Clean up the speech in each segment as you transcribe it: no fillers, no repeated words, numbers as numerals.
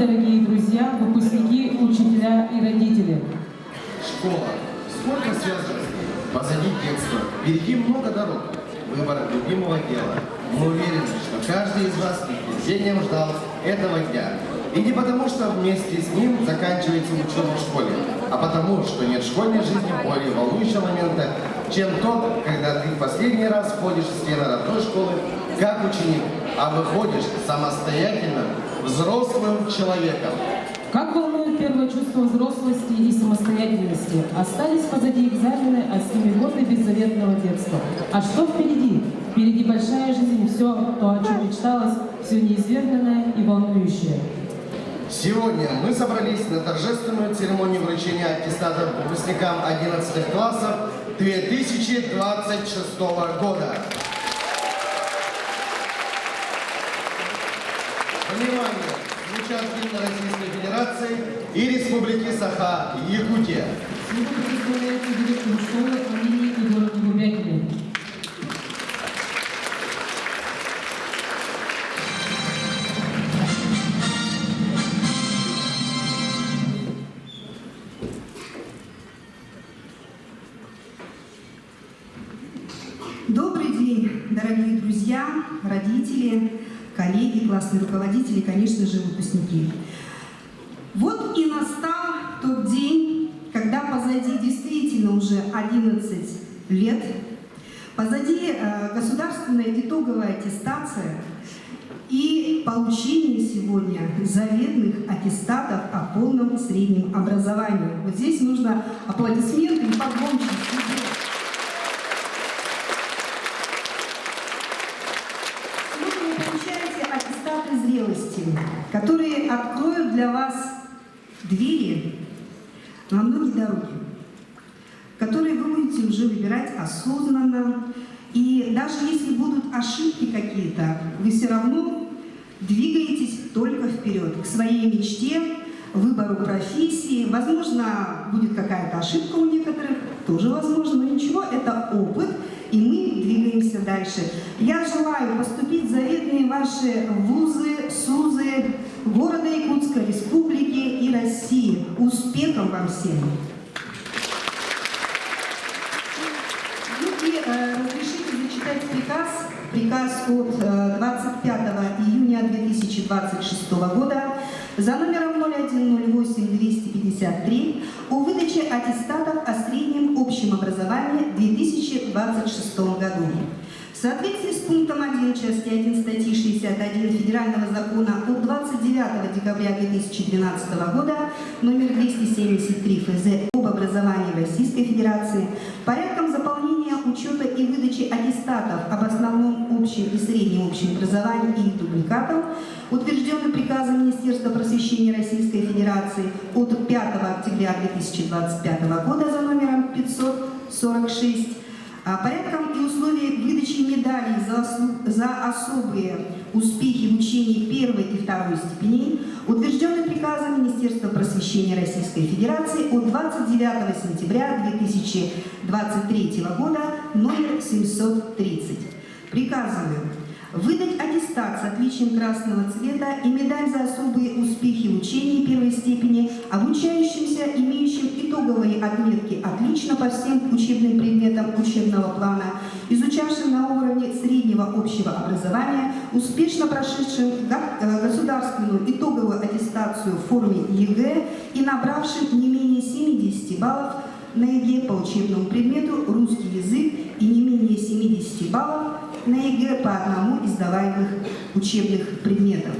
дорогие друзья, выпускники, учителя и родители. Школа. Сколько связано? Позади детства. Впереди много дорог. Выбор любимого дела. Мы уверены, что каждый из вас с нетерпением ждал этого дня. И не потому, что вместе с ним заканчивается учеба в школе, а потому, что нет в школьной жизни более волнующего момента, чем тот, когда ты в последний раз входишь в стены родной школы как ученик, а выходишь самостоятельно взрослым человеком. Как волнует первое чувство взрослости и самостоятельности. Остались позади экзамены, а с ними годы беззаветного детства. А что впереди? Впереди большая жизнь, все то, о чем мечталось, все неизведанное и волнующее. Сегодня мы собрались на торжественную церемонию вручения аттестатов выпускникам 11 классов 2026 года. Внимание! Звучат гимны Российской Федерации и Республики Саха-Якутия. Сегодня представляется директор школы имени Егора Губякина. Добрый день, дорогие друзья, родители, коллеги, классные руководители и, конечно же, выпускники. Вот и настал тот день, когда позади действительно уже 11 лет, позади государственная итоговая аттестация и получение сегодня заветных аттестатов о полном среднем образовании. Вот здесь нужно аплодисменты и погромче. Зрелости, которые откроют для вас двери на многие дороги, которые вы будете уже выбирать осознанно. И даже если будут ошибки какие-то, вы все равно двигаетесь только вперед, к своей мечте, выбору профессии. Возможно, будет какая-то ошибка у некоторых, тоже возможно, но ничего, это опыт. И мы двигаемся дальше. Я желаю поступить в заветные ваши вузы, СУЗы города Якутска, республики и России. Успехов вам всем! И разрешите зачитать приказ от 25 июня 2026 года за номером 0108-253 о выдаче аттестатов о среднем общем образовании в 2026 году. В соответствии с пунктом 1 части 1 статьи 61 Федерального закона от 29 декабря 2012 года номер 273 ФЗ об образовании в Российской Федерации, порядком заполнения, учета и выдачи аттестатов об основном общем и среднем общем образовании и дубликатов, утвержденный приказом Министерства просвещения Российской Федерации от 5 октября 2025 года за номером 546, порядком и условий выдачи медалей за особые успехи в учении первой и второй степеней, утвержденный приказом Министерства просвещения Российской Федерации от 29 сентября 2023 года номер 730. Приказываю выдать аттестат с отличием красного цвета и медаль за особые успехи в учении первой степени обучающимся, имеющим итоговые отметки «отлично» по всем учебным предметам учебного плана, изучавшим на уровне среднего общего образования, успешно прошедшим государственную итоговую аттестацию в форме ЕГЭ и набравшим не менее 70 баллов на ЕГЭ по учебному предмету «Русский язык» и не менее 70 баллов на ЕГЭ по одному из сдаваемых учебных предметов.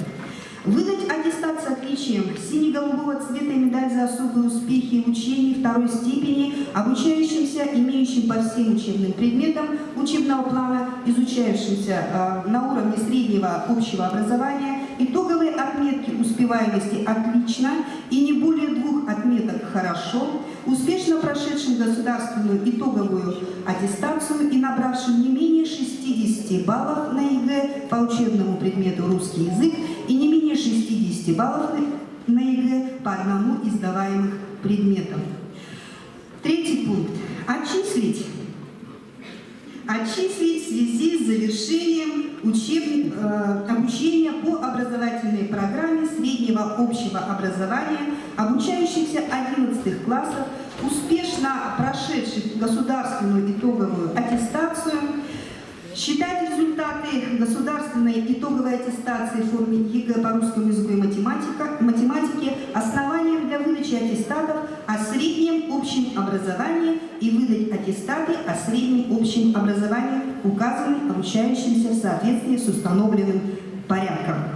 Выдать аттестат с отличием сине-голубого цвета и медаль за особые успехи в учении второй степени обучающимся, имеющим по всем учебным предметам учебного плана, изучающимся на уровне среднего общего образования, итоговые отметки успеваемости «отлично» и не более 2 отметок «хорошо», успешно прошедшим государственную итоговую аттестацию и набравшим не менее 60 баллов на ЕГЭ по учебному предмету «Русский язык» и не менее 60 баллов на ЕГЭ по одному из сдаваемых предметов. Третий пункт. Отчислить отчислить в связи с завершением обучения по образовательной программе среднего общего образования, обучающихся 11 классов, успешно прошедших государственную итоговую аттестацию, считать результаты государственной итоговой аттестации в форме ЕГЭ по русскому языку и математике основанием для выдачи аттестатов о среднем общем образовании и выдать аттестаты о среднем общем образовании, указанным обучающимся в соответствии с установленным порядком.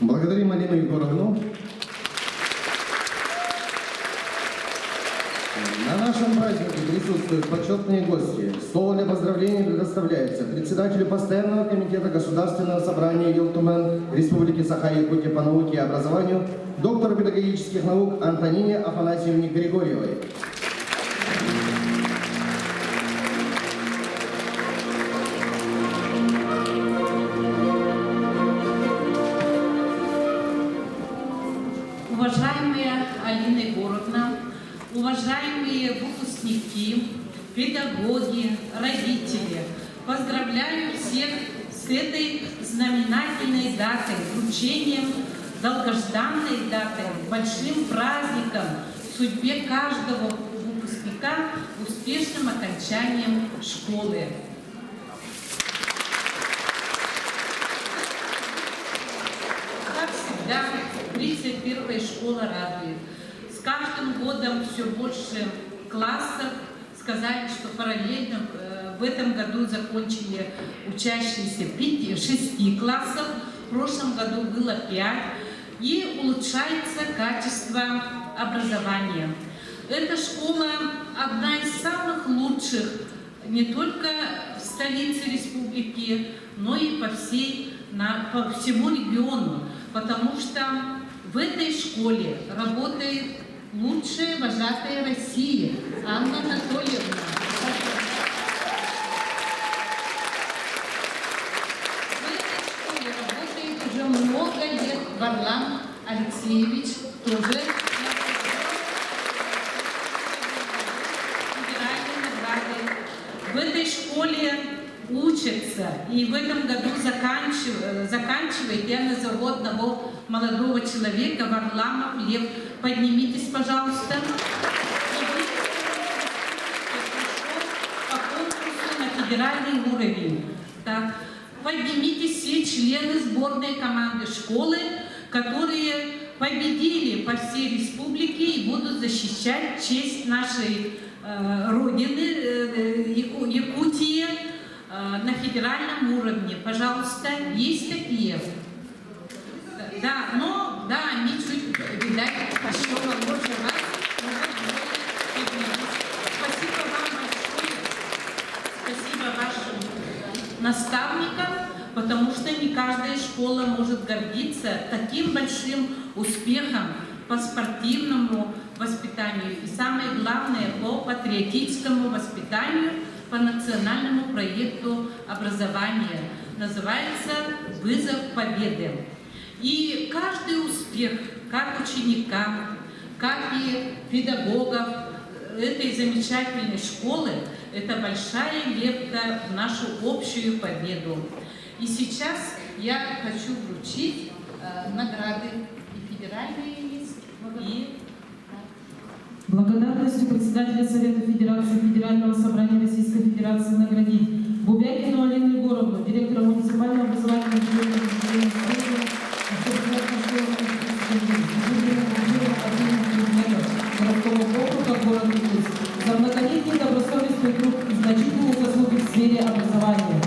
Благодарим Алину Егоровну. На нашем празднике присутствуют почетные гости. Слово для поздравлений предоставляется председателю Постоянного комитета Государственного собрания Елтумен Республики Саха-Якутия по науке и образованию, доктору педагогических наук Антонине Афанасьевне Григорьевой. Уважаемая Алина Егоровна, уважаемые выпускники, педагоги, родители, поздравляю всех с этой знаменательной датой, вручением долгожданной датой, большим праздником в судьбе каждого выпускника, успешным окончанием школы. Как всегда, 31-я школа радует. С каждым годом все больше классов. Сказали, что параллельно в этом году закончили учащиеся 6 классов. В прошлом году было 5. И улучшается качество образования. Эта школа одна из самых лучших не только в столице республики, но и по всему региону. Потому что в этой школе работает лучшая вожатая России Анна Анатольевна. В этой школе работает уже много лет Варлам Алексеевич, тоже федеральной наградой. В этой школе учатся, и в этом году заканчивает, я назову одного молодого человека, Варламов Лев. Поднимитесь, пожалуйста. По конкурсу на федеральный уровень. Так. Поднимитесь все члены сборной команды школы, которые победили по всей республике и будут защищать честь нашей родины, Якутии, на федеральном уровне. Пожалуйста, есть такие. Да, но да, они чуть, видать, еще моложе вас. Спасибо вам большое. Спасибо вашим наставникам, потому что не каждая школа может гордиться таким большим успехом по спортивному воспитанию и, самое главное, по патриотическому воспитанию, по национальному проекту образования. Называется «Вызов победы». И каждый успех, как ученика, как и педагогов этой замечательной школы, это большая лепта в нашу общую победу. И сейчас я хочу вручить награды и федеральные, и благодарностью председателя Совета Федерации Федерального собрания Российской Федерации наградить Бубякину Алину Егоровну, директора муниципального образовательного учреждения городского округа города Якутск за многолетний добросовестный труд и значительные заслуги в сфере образования.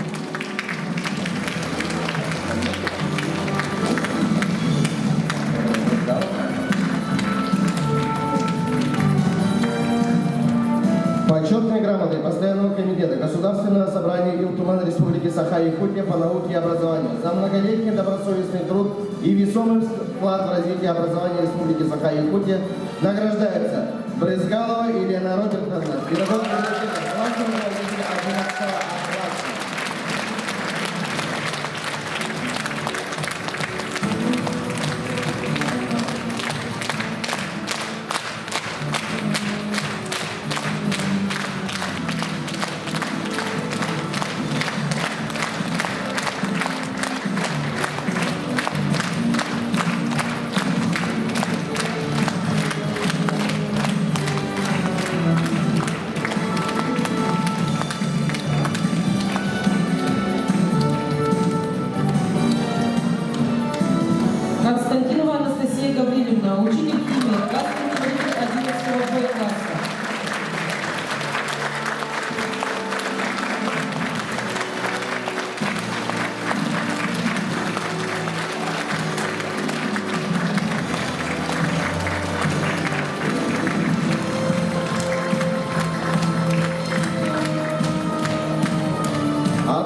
Почетные грамоты Постоянного комитета Государственного собрания Илтуман Республики Саха-Якутия по науке и образованию за многолетний добросовестный труд и весомый вклад в развитие образования Республики Саха-Якутия награждается Брызгалова Елена Робертовна, педагог классного руководителя 11 класса.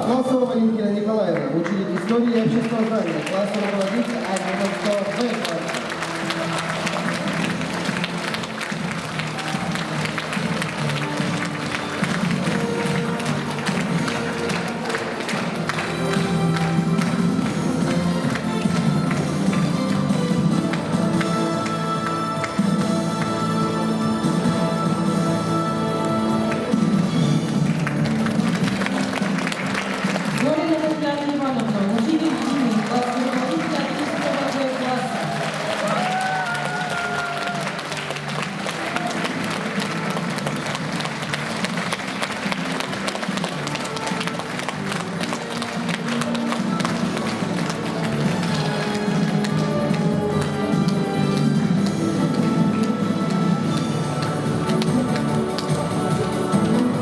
Матросова Валентина Николаевна, учитель истории и общественного знания, классный руководитель 11 Б класса. Зорина Татьяна Ивановна, учитель химии, классный руководитель 11 Б класса.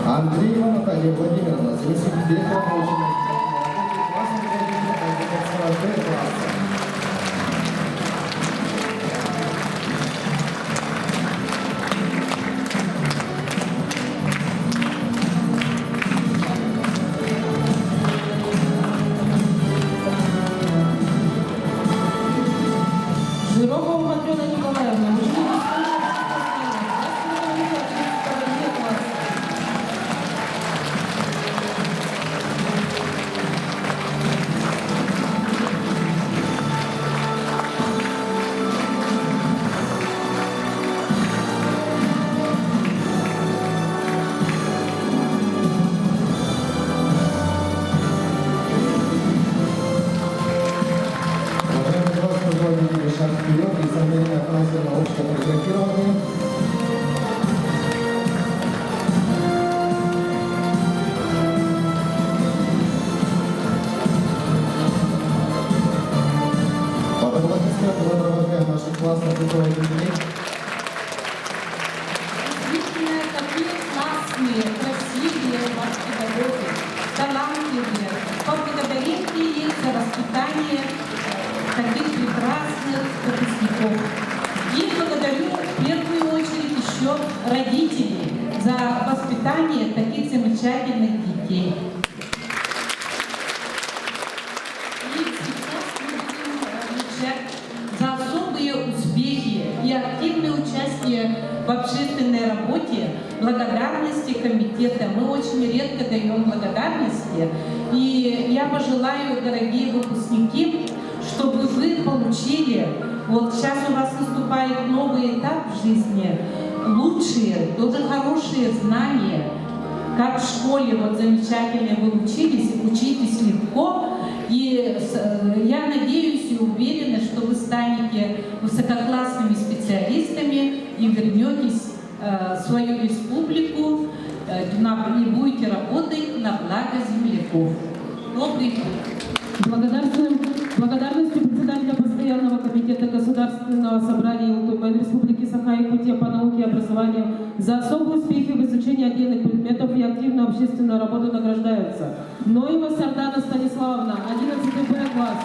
Андреева Наталья Владимировна, заместитель директора научного классный руководитель 11 Б класса. Жирокова Матрена Николаевна, учитель истории и общественного знания, классный руководитель 11 Б класса. Уважаемые гости, руководители, шаг вперед и совместное финансовое научное фотографирование. Под аплодисменты мы провожаем наших классных руководителей. Действительно, такие классные, красивые у вас педагоги, талантливые. Поблагодарите их за воспитание таких прекрасных выпускников. И благодарю в первую очередь еще родителей за воспитание таких замечательных детей. И сейчас мы будем отмечать за особые успехи и активное участие в общественной работе благодарности комитета. Мы очень редко даем благодарности. И я пожелаю, дорогие выпускники, чтобы вы получили, вот сейчас у вас наступает новый этап в жизни, лучшие, тоже хорошие знания, как в школе, вот замечательно вы учитесь легко, и я надеюсь и уверена, что вы станете высококлассными специалистами и вернетесь в свою республику и будете работать на благо земляков. Добрый путь. Благодарностью председателя Постоянного комитета Государственного собрания ЛТБ Республики Саха-Якутия по науке и образованию за особые успехи в изучении отдельных предметов и активную общественную работу награждаются Ноева Сардана Станиславовна, 11 Б класс.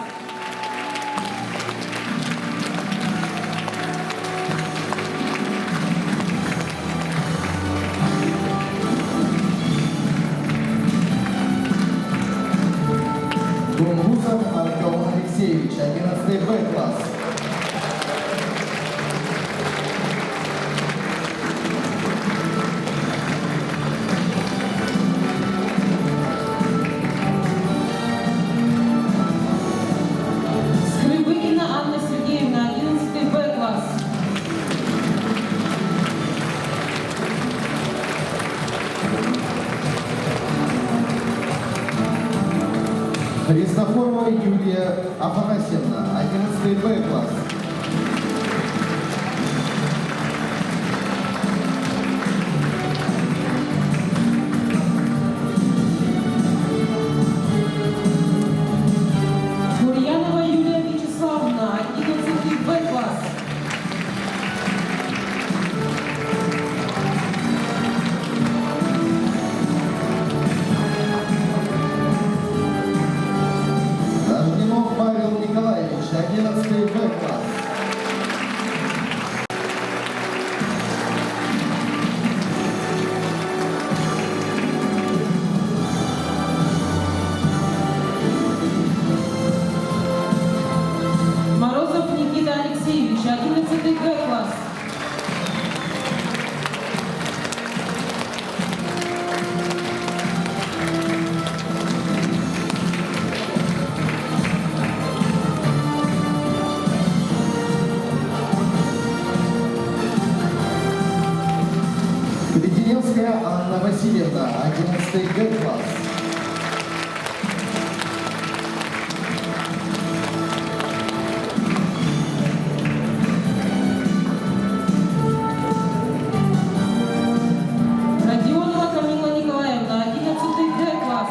Гунгусов Артем Алексеевич, 11 Б класс. Скрыбыкина Анна Сергеевна, 11 Б класс. Христофорова Юлия Афанасьевна, 11 Б класс. Гурьянова Юлия Вячеславовна, 11 Б класс. Дожденов Павел Николаевич, 11 Б класс. Анна Васильевна, 11 Г-класс. Родионова Камила Николаевна, 11 Г-класс.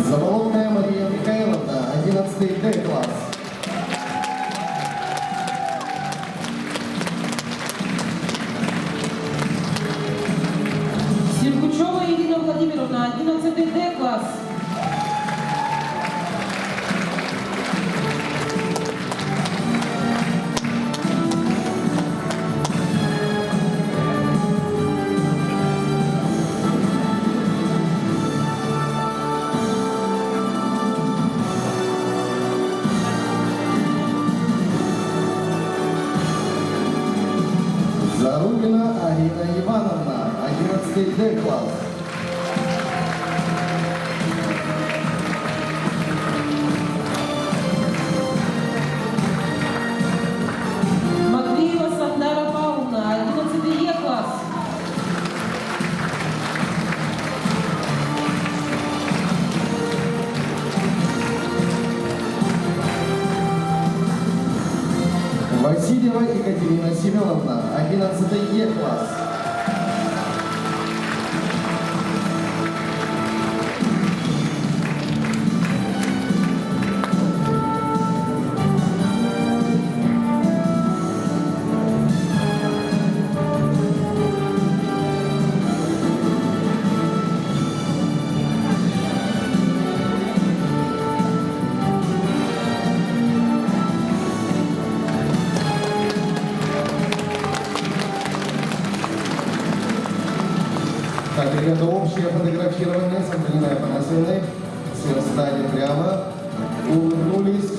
Заболотная Мария Михайловна, 11 Д-класс. Сергучева Ирина Владимировна, 11 Д-класс. Зарубина Арина Ивановна, 11 Д-класс. Матвеева Сандара Павловна, 11 Е-класс. Васильева Екатерина Семеновна, 11 Е-класс. Так, ребята, общее фотографирование с Антониной Афанасьевной. Все встали прямо, улыбнулись.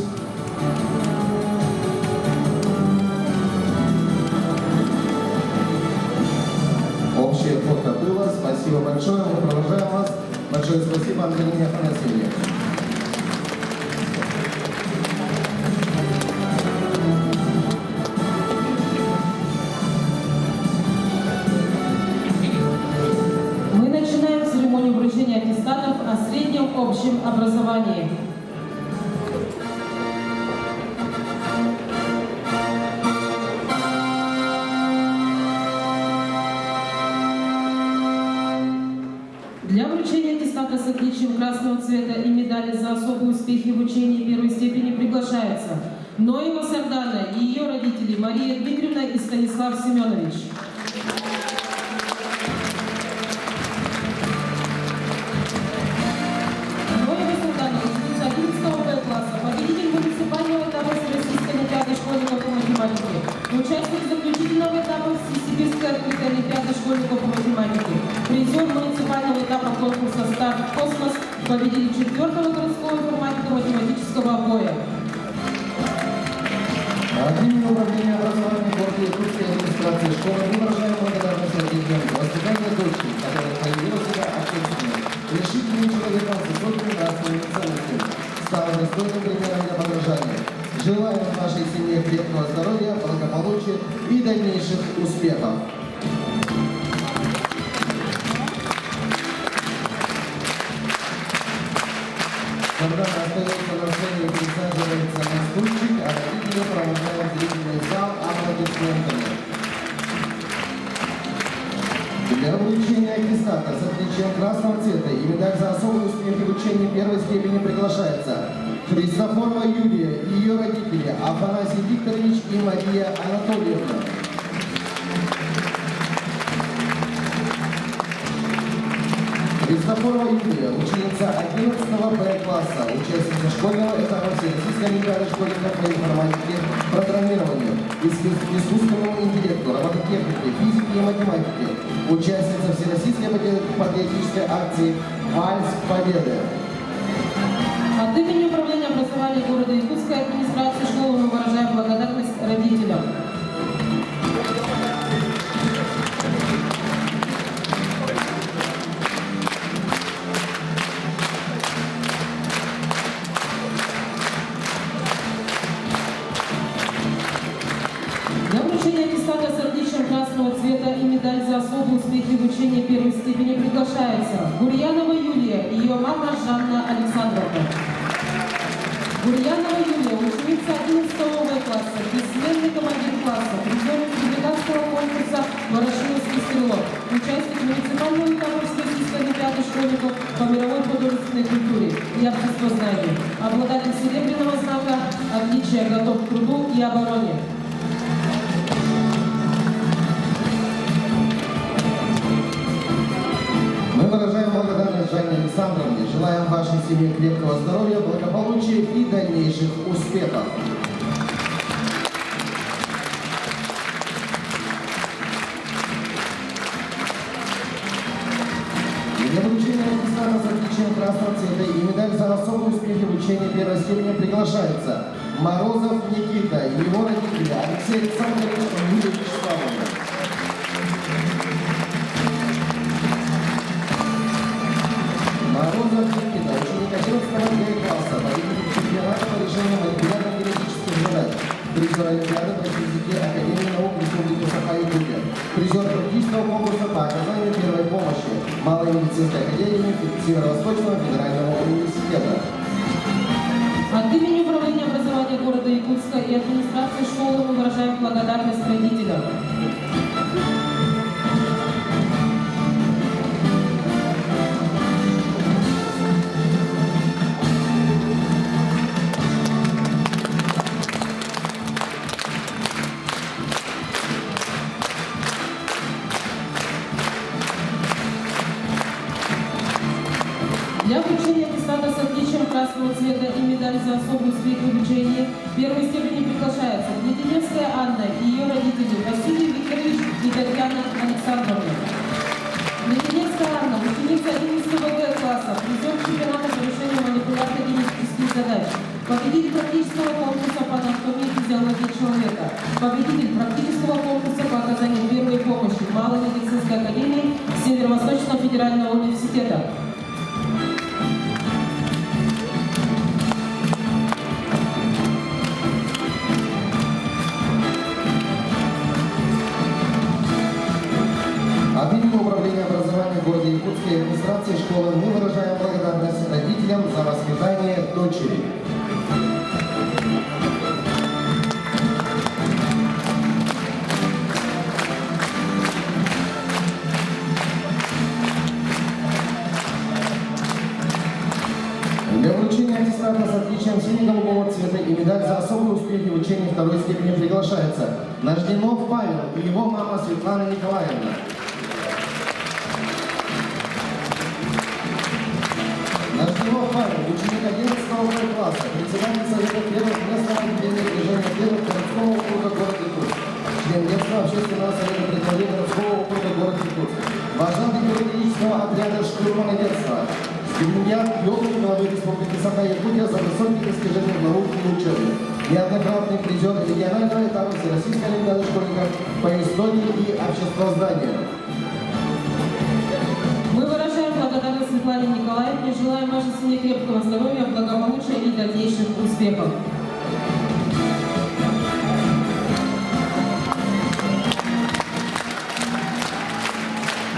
Общее фото было. Спасибо большое. Мы провожаем вас. Большое спасибо Антонине Афанасьевне. Мы начинаем церемонию вручения аттестатов о среднем общем образовании. Для вручения аттестата с отличием красного цвета и медали за особые успехи в учении первой степени приглашается Ноева Сардана и ее родители Мария Дмитриевна и Станислав Семенович. Ноева Сардана, ученица 11 Б-класса, победитель муниципального этапа Всероссийской олимпиады школьников по математике, участник заключительного этапа Сибирской открытой олимпиады школьников по математике, призер муниципального этапа конкурса «Старт в космос», победитель 4-го городского информатико-математического боя. От имени Управления образования города Иркутской администрации школы мы выражаем благодарность родителям за воспитание дочери, которая проявила себя ответственно, решительным человеком с высокими нравственными ценностями, стала достойным примером для подражания. Желаем нашей семье крепкого здоровья, благополучия и дальнейших успехов. Когда остается на сцене и присаживается на стульчик, а родители провожают зрительный зал аплодисментами. Для вручения аттестата с отличием красного цвета и медаль за особые успехи в учении первой степени приглашается Христофорова Юлия и ее родители Афанасий Викторович и Мария Анатольевна. Христофорова Юлия, ученица 11 Б-класса, участница школьного этапа Всероссийской олимпиады школьников по информатике, программированию, искусственному интеллекту, робототехнике, физике и математике, участница Всероссийской патриотической акции Вальс Победы. От имени Управления образования города Якутска и администрации школы мы выражаем благодарность родителям. Для вручения аттестата с отличием красного цвета и медаль за особые успехи в учении первой степени приглашается Гурьянова Юлия и ее мама Жанна Александровна. Гурьянова Юлия, ученица 11 класса, бессменный командир класса, призер республиканского конкурса «Ворошиловский стрелок», участник муниципального этапа Всероссийской олимпиады школьников по мировой художественной культуре и обществознанию, обладатель серебряного знака «Отличие, готов к труду и обороне». Мы выражаем благодарность Жанне Александровне, желаем вашей семье крепкого здоровья, благополучия и дальнейших успехов. Для вручения аттестата с отличием красного цвета и медаль за особые успехи в учении первой степени приглашается Морозов Никита и его родители Алексей Александрович и Юлия Вячеславовна. Морозов Никита, ученик 11 класса, победитель чемпионата по решению молекулярно-генетических задач, призер Олимпиады по физике Академии наук Республики Саха-Якутия, призер практического конкурса по оказанию первой помощи Малой медицинской академии Северо-Восточного федерального университета. От имени Управления образования города Якутска и администрации школы мы выражаем благодарность родителям. Для вручения аттестата с отличием красного цвета и медаль за особые успехи в обучении первой степени приглашается Леденевская Анна и ее родители Василий Викторович и Татьяна Александровна. Леденевская Анна, ученица 11 класса, призер чемпионата по решению молекулярно-генетических задач, победитель практического конкурса по анатомии и физиологии человека, победитель практического конкурса по оказанию первой помощи Малой медицинской академии Северо-Восточного федерального университета. От имени Управления образования города Якутска и администрации школы мы выражаем благодарность родителям за воспитание дочери. Для вручения аттестата с отличием сине-голубого цвета и медаль за особые успехи в учении второй степени приглашается Нажденов Павел и его мама Светлана Николаевна. Нажденов Павел, ученик 11 класса, председатель Совета первых местного отделения движения первых городского округа города Якутск, член местного общественного совета председателя городского округа города Якутск, вожатый юридического отряда штурмановедства, стипендиат Елки главы Республики Саха-Якутия за высокие достижения в науке и учебе, неоднократный призер регионального этапа Всероссийской олимпиады школьников по истории и обществознанию. Мы выражаем благодарность Светлане Николаевне, желаем вашей семье крепкого здоровья, благополучия и дальнейших успехов.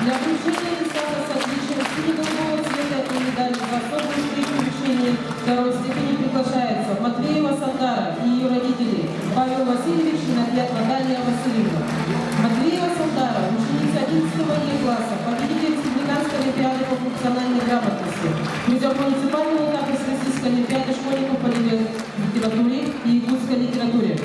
Для вручения аттестата с отличием сине-голубого цвета и медали за особые успехи в учении второй степени приглашается Матвеева Сандара и ее родители Павел Васильевич и Наталья Васильевна. Матвеева Сандара, ученица 11 класса, победитель республиканской олимпиады по функциональной грамотности, призер муниципального этапа Всероссийской олимпиады школьников по литературе и якутской литературе.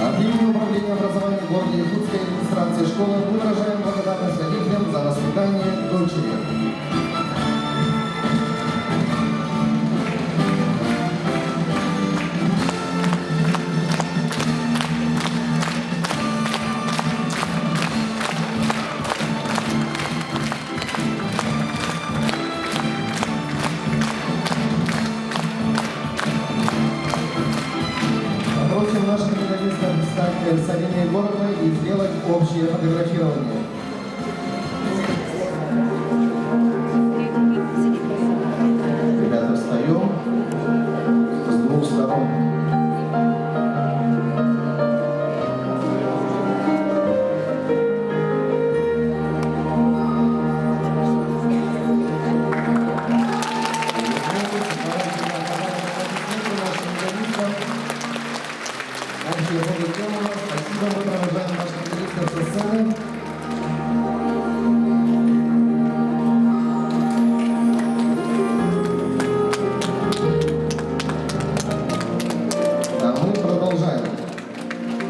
От имени Управления образования города Якутска и администрации школы мы выражаем благодарность родителям за воспитание дочери. и сделать общее фотографирование. Ребята, встаем с двух сторон. Спасибо, мы провожаем наших специалистов со сцены. А мы продолжаем.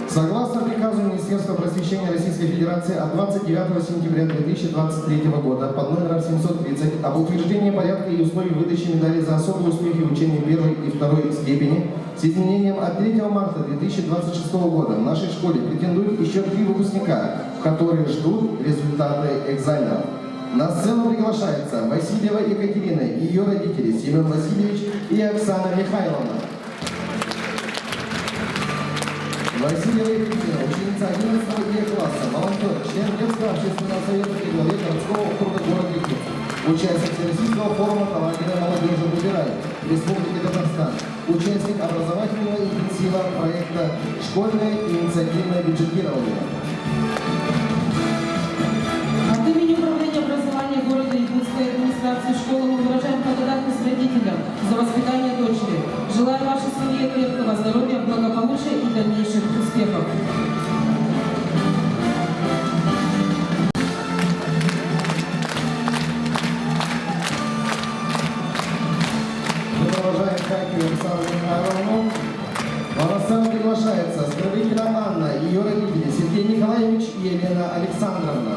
Согласно приказу Министерства просвещения Российской Федерации от 29 сентября 2023 года под номером 730 об утверждении порядка и условий выдачи медалей за особые успехи в учении первой и второй степени с изменением от 3 марта 2026 года в нашей школе претендуют еще 3 выпускника, которые ждут результаты экзаменов. На сцену приглашается Васильева Екатерина и ее родители Семен Васильевич и Оксана Михайловна. Васильева Екатерина, ученица 11 класса, волонтер, член детского общественного совета при главе городского округа города Иркутск, участник Всероссийского форума талантливой молодежи «Выбирай» Республики Татарстан, участник образовательного интенсива проекта «Школьное инициативное бюджетирование». От имени Управления образования города Иркутской администрации школы мы выражаем благодарность родителям за воспитание дочери. Желаю вашей семье крепкого здоровья, благополучия и дальнейших успехов. Мы провожаем Катю и Оксану Михайловну. На сцену приглашается Скрывыкина Анна и ее родители Сергей Николаевич и Елена Александровна.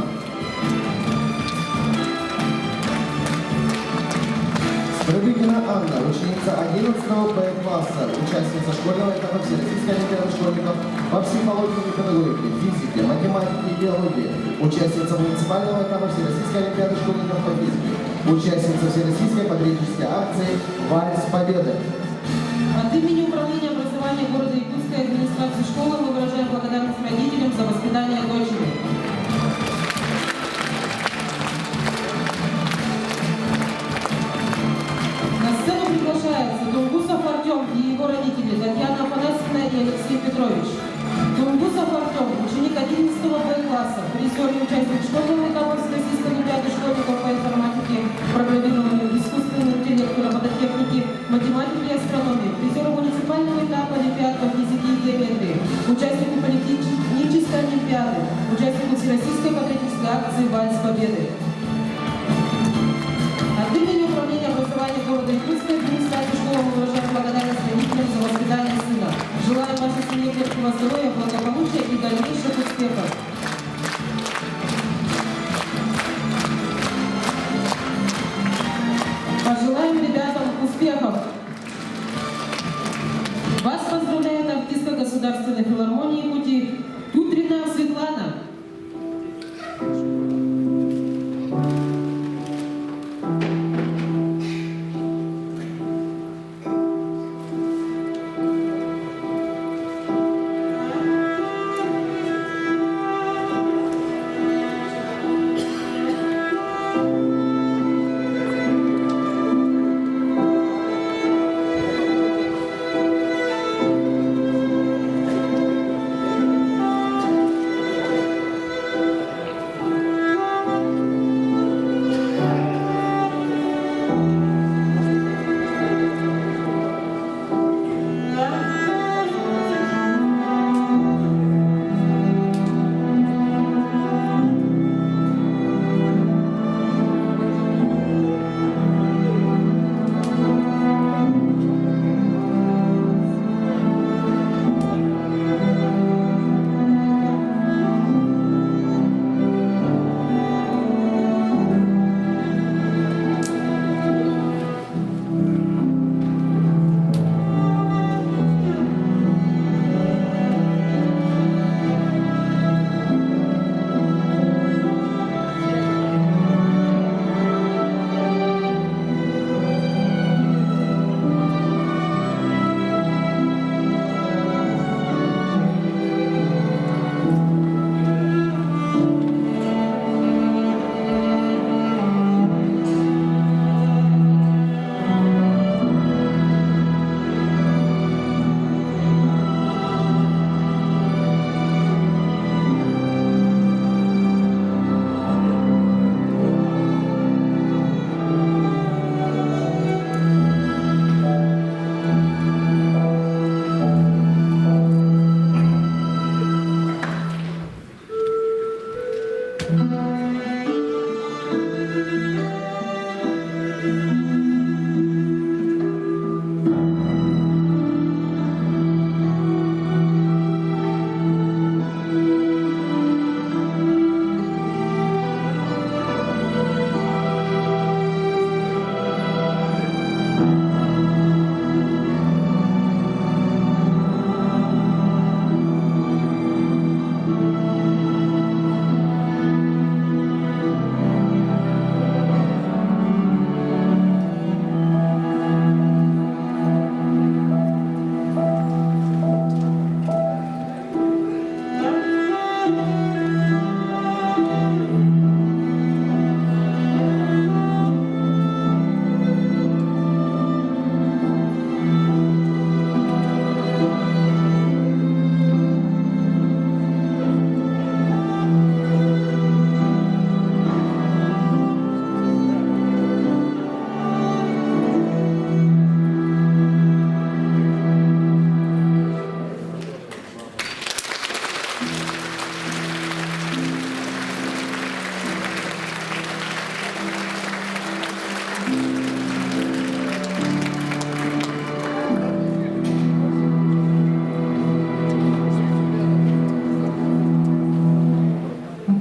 Скрывыкина Анна, ученица 11 Б-класса, участница школьного этапа Всероссийской олимпиады школьников по психологии и педагогике, физике, математике и биологии, участница муниципального этапа Всероссийской олимпиады школьников по физике, участница Всероссийской патриотической акции «Вальс Победы». От имени Управления образования города Иркутской администрации школы мы выражаем благодарность родителям за воспитание дочери. На сцену приглашается Тунгусов Артем и его родители Татьяна Афанасьевна и Алексей Петрович. Тунгусов Артем, ученик 11 Б-класса, призер и участник школьного этапа Всероссийской олимпиады школьников по информатике, программированию, искусственному интеллекту, робототехнике, математике и астрономии, призер муниципального этапа олимпиад по физике и геометрии, участнику политехнической олимпиады, участнику Всероссийской патриотической акции «Вальс Победы». От имени Управления образования города Иркутской администрации школы мы выражаем благодарность родителям за воспитание сына. Желаем вашей семье крепкого здоровья, благополучия и дальнейших успехов. Пожелаем ребятам успехов! Вас поздравляет артистка Государственной филармонии Якутии Тутрина Светлана.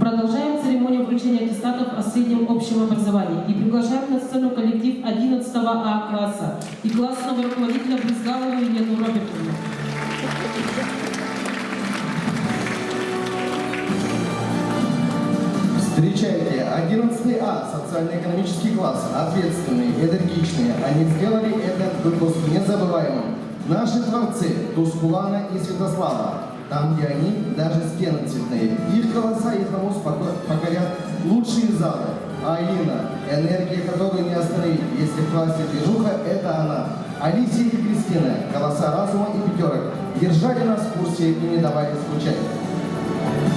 Продолжаем церемонию вручения аттестатов о среднем общем образовании и приглашаем на сцену коллектив 11 А класса и классного руководителя Брызгалову Елену Робертовну. Встречайте, 11 А, социально-экономический класс, ответственные, энергичные. Они сделали этот выпуск незабываемым. Наши творцы Тускулана и Святослава. Там, где они, даже стены цветные. Их голоса и хомус покорят лучшие залы. А Алина, энергия, которую не остановить, если в классе движуха, это она. Алисия и Кристина, голоса разума и пятерок, держали нас в курсе и не давали скучать.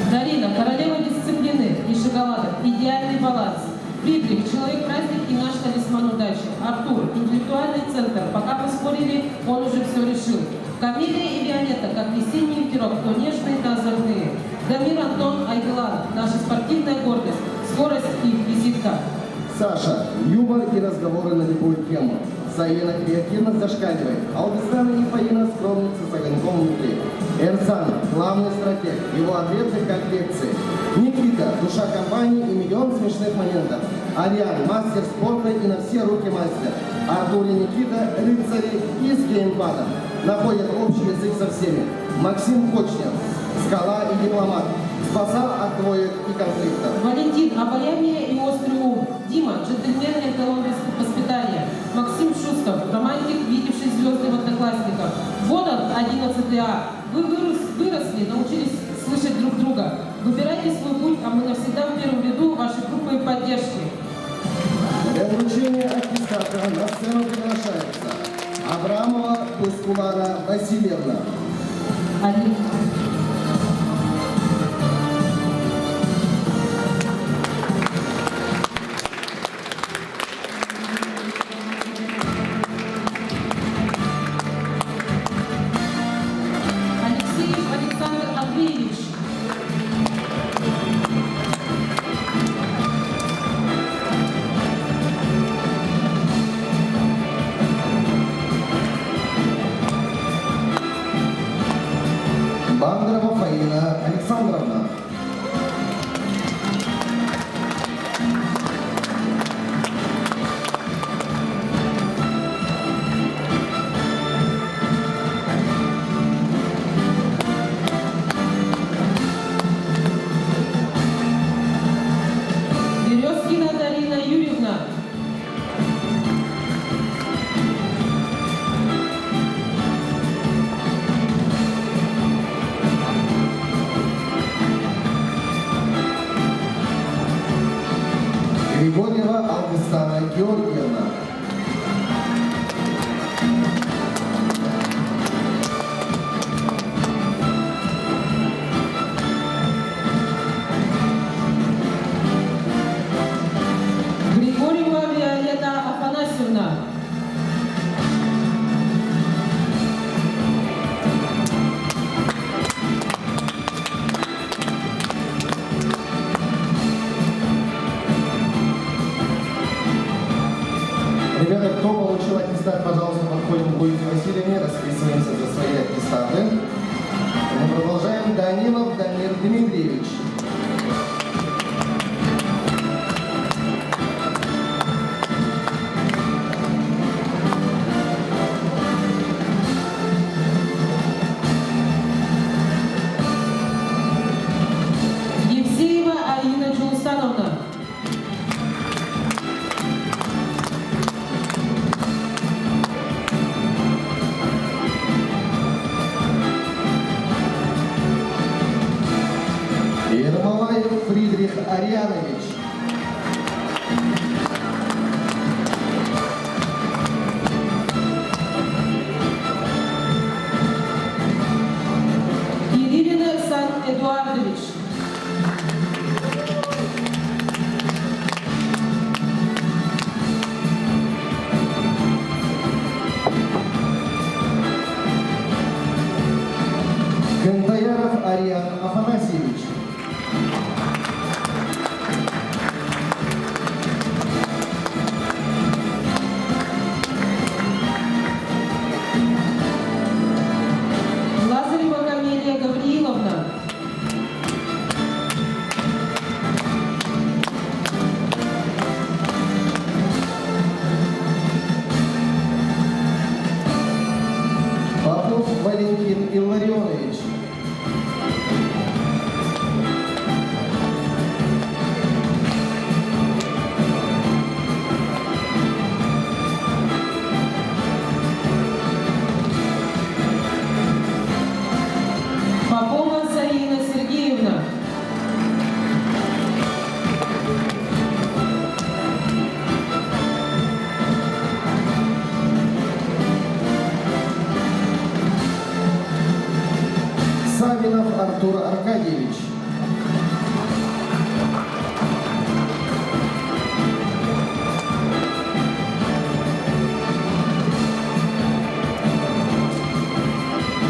Дарина, королева дисциплины и шоколадок, идеальный баланс. Фридрих, человек-праздник и наш талисман удачи. Артур, интеллектуальный центр. Пока поспорили, он уже все решил. Камилия и Виолетта, как весенний ветерок, то нежные, то озорные. Дамир, Антон, Айгелан, наша спортивная гордость, скорость и визитка. Саша, юмор и разговоры на любую тему. Саена креативность зашкаливает. Алдисана и Фаина скромница с огоньком внутри. Эрсан, главный стратег, его ответы как лекции. Никита, душа компании и миллион смешных моментов. Ариан, мастер спорта и на все руки мастер. Артур и Никита, рыцари и с геймпадом. Находят общий язык со всеми. Максим Кочнев, скала и дипломат. Спасал от троек и конфликтов. Валентин, обаяние и острый ум. Дима, джентльмен и эталон воспитания. Максим Шустов, романтик, видевший звезды в одноклассниках. Вот он, 11 А. Вы выросли, научились слышать друг друга. Выбирайте свой путь, а мы навсегда в первом ряду вашей группы поддержки. Для вручения аттестата на сцену приглашается Абрамова Тускулана Васильевна. Один. Алексеев Александр Андреевич. Бандрова Фаина Александровна. Березкина Дарина Юрьевна. Григорьева Августана Георгиевна. Григорьева Виолетта Афанасьевна. Луизе Васильевне расписываемся за свои аттестаты. Мы продолжаем. Данилов Дамир Дмитриевич. Евсеева Аина Джулстановна. Ермолаев Фридрих Арианович. Кириллин Александр Эдуардович. Кантаяров Ариан Афанасьевич. Лазарева Камелия Гаврииловна. Попов Валентин Илларионович. Попова Зарина Сергеевна. Савинов Артур Аркадьевич.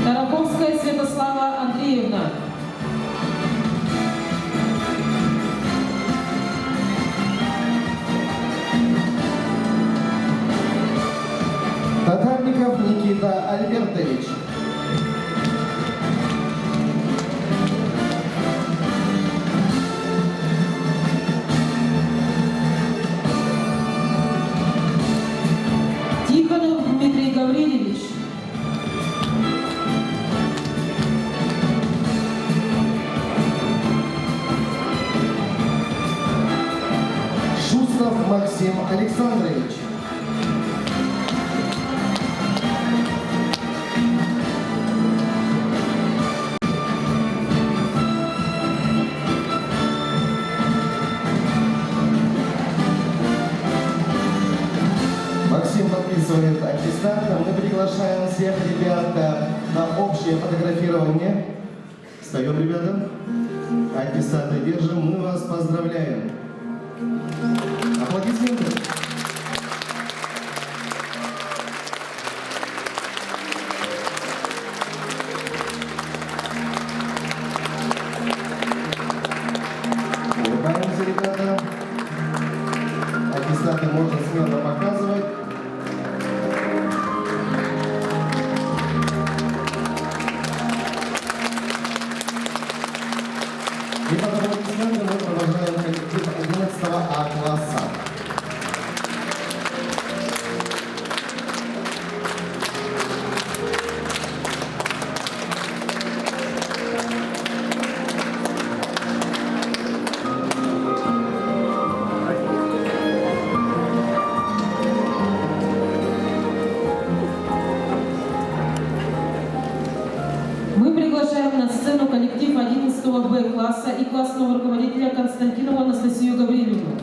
Тараковская Святослава Андреевна. Татарников Никита Альбертович. Тихонов Дмитрий Гаврилович. Шустов Максим Александрович. Максим подписывает аттестат. Мы приглашаем всех ребят на общее фотографирование. Встаем, ребята. Аттестаты держим. Мы вас поздравляем. Аплодисменты. Улыбаемся, ребята. Аттестаты можно смело показывать. И под аплодисменты мы продолжаем коллектив 11 А-класса. Мы приглашаем на сцену коллектив 11 Б-класса и классного руководителя Константинову Анастасию Гавриловну.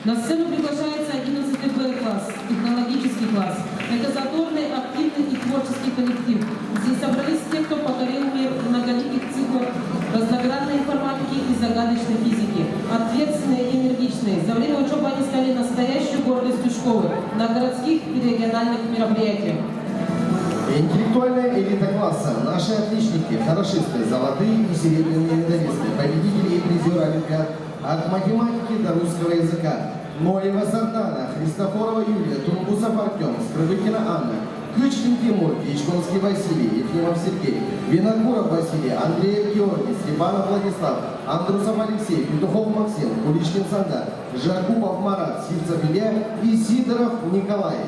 На сцену приглашается 11 Б-класс, технологический класс. Это задорный, активный и творческий коллектив. Здесь собрались те, кто покорил мир многоликих циклов, разногранной информатики и загадочной физики. Ответственные и энергичные. За время учебы они стали настоящей гордостью школы на городских и региональных мероприятиях. Интеллектуальная элита класса, наши отличники, хорошисты, золотые и серебряные медалисты, победители и призеры олимпиад от математики до русского языка. Ноева Сардана, Христофорова Юлия, Турбусов Артем, Скрывыкина Анна, Ключкин Тимур, Ячковский Василий, Ефремов Сергей, Винокуров Василий, Андреев Георгий, Степанов Владислав, Андрусов Алексей, Петухов Максим, Куличкин Сандар, Жакупов Марат, Сивцев Илья и Сидоров Николай.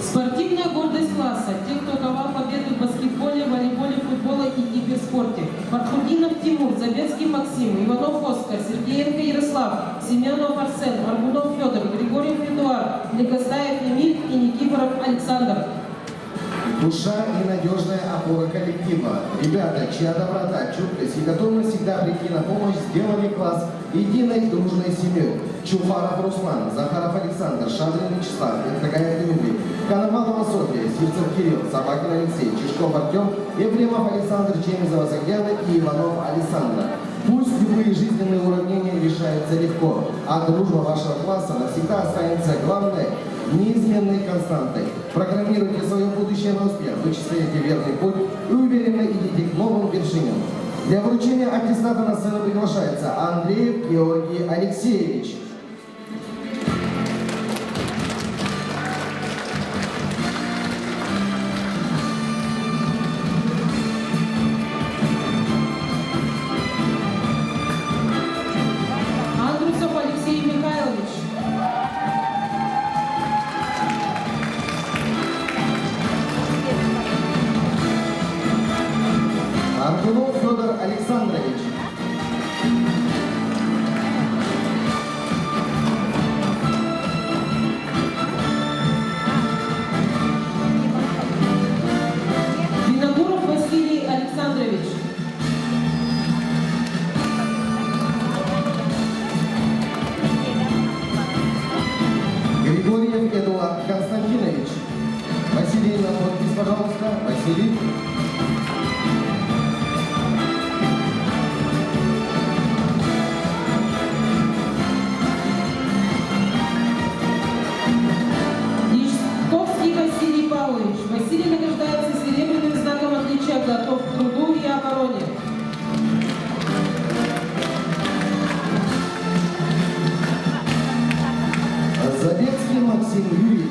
Спортивная гордость класса. Те, кто ковал победы в баскетболе, волейболе, футболе и гиперспорте. Пархудинов Тимур, Забецкий Максим, Иванов Оскар, Сергеенко Ярослав, Семенов Арсен, Маргунов Федор, Григорьев Эдуард, Легостаев Эмиль и Никифоров Александр. Душа и надежная опора коллектива. Ребята, чья доброта, чуткость и готовность всегда прийти на помощь сделали класс единой дружной семьей. Чуфаров Руслан, Захаров Александр, Шадрин Вячеслав, Такаев Дмитрий, Коновалова Софья, Сивцев Кирилл, Собакин Алексей, Чешков Артем, Ефремов Александр, Чемизова Сагьяна и Иванов Александр. Пусть любые жизненные уравнения решаются легко, а дружба вашего класса навсегда останется главной, неизменной константой. Программируйте свое будущее на успех, вычисляйте верный путь и уверенно идите к новым вершинам. Для вручения аттестата на сцену приглашается Андреев Георгий Алексеевич. Андрусов Алексей Михайлович. Аргунов Федор Александрович. Виногуров Василий Александрович. Григорьев Эдуард Константинович. Василий, на подпись, пожалуйста. Василий. Ищковский Василий Павлович. Василий награждается серебряным знаком отличия, готов к труду и обороне. Забецкий Максим Юрьевич.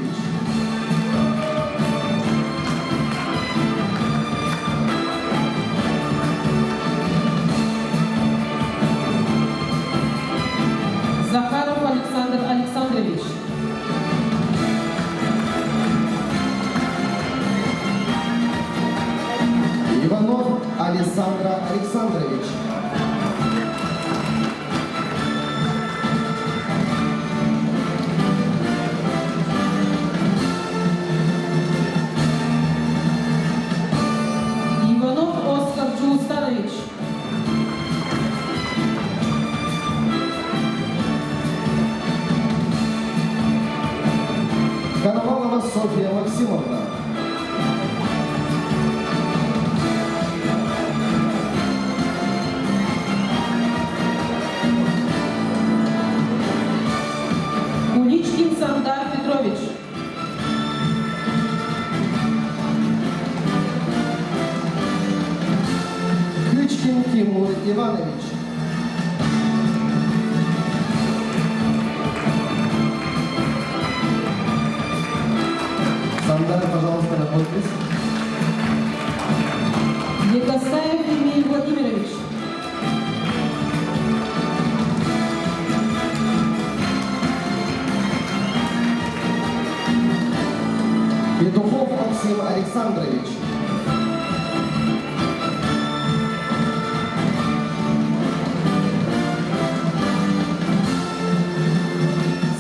Захаров Александр Александрович. Иванов Александра Александрович. Иванов Оскар Джулстанович. Коновалова Софья Максимовна. Куличкин Сандар Петрович. Ключкин Тимур Иванович. Сандар, пожалуйста, на подпись. Легостаев Эмиль Владимирович. Петухов Максим Александрович.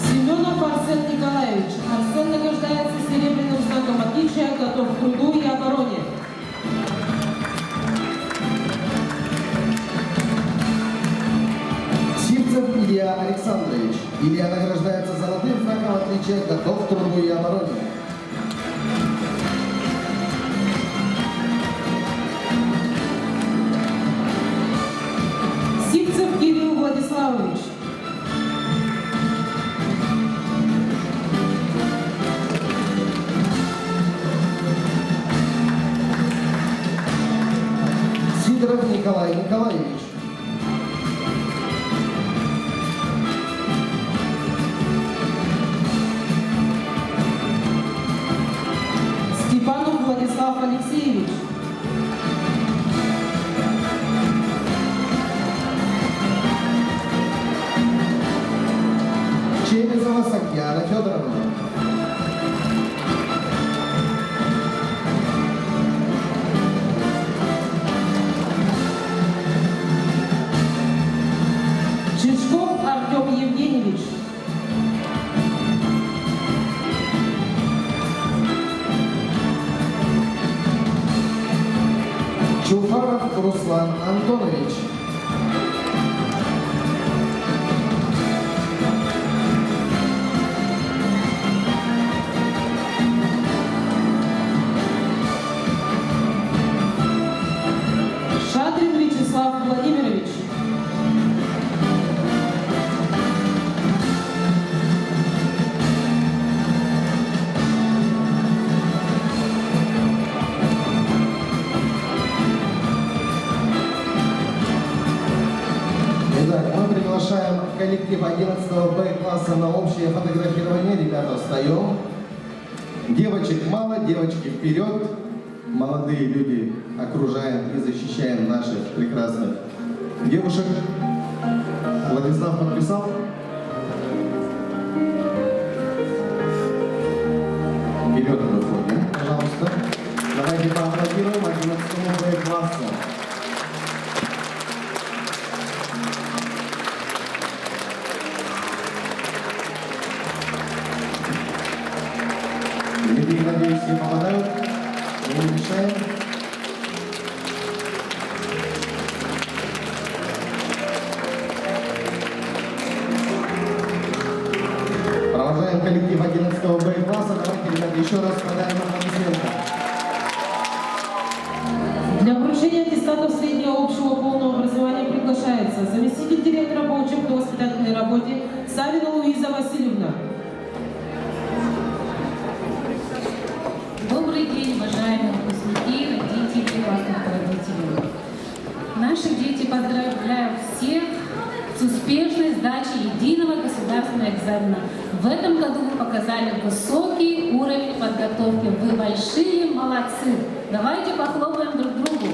Семенов Арсен Николаевич. Арсен награждается серебряным знаком отличия, готов к труду и обороне. Сивцев Илья Александрович. Илья награждается золотым знаком отличия, готов к труду и обороне. Сивцев Кирилл Владиславович. Сидоров Николай Николаевич. Сахьяна Федоровна. Чижков Артем Евгеньевич. Чуфаров Руслан Антонович. Шадрин Вячеслав Владимирович. Итак, мы приглашаем коллектив 11 Б класса на общее фотографирование. Ребята, встаем. Девочек мало, девочки вперед. Молодые люди окружаем и защищаем наших прекрасных девушек. Владислав подписал? Вперед выходим, пожалуйста. Давайте поаплодируем 11 Б класса. Дмитрий, надеюсь, все попадают. Мы не мешаем. Провожаем коллектив 11 Б класса. Давайте, ребята, еще раз подарим аплодисменты. Для вручения аттестатов среднего общего полного образования приглашается заместитель директора по учебно-воспитательной работе Савина Луиза Васильевна. Добрый день, уважаемые выпускники, родители, классных руководителей. Наши дети поздравляют всех с успешной сдачей единого государственного экзамена. В этом году вы показали высокий уровень подготовки. Вы большие молодцы. Давайте похлопаем друг другу.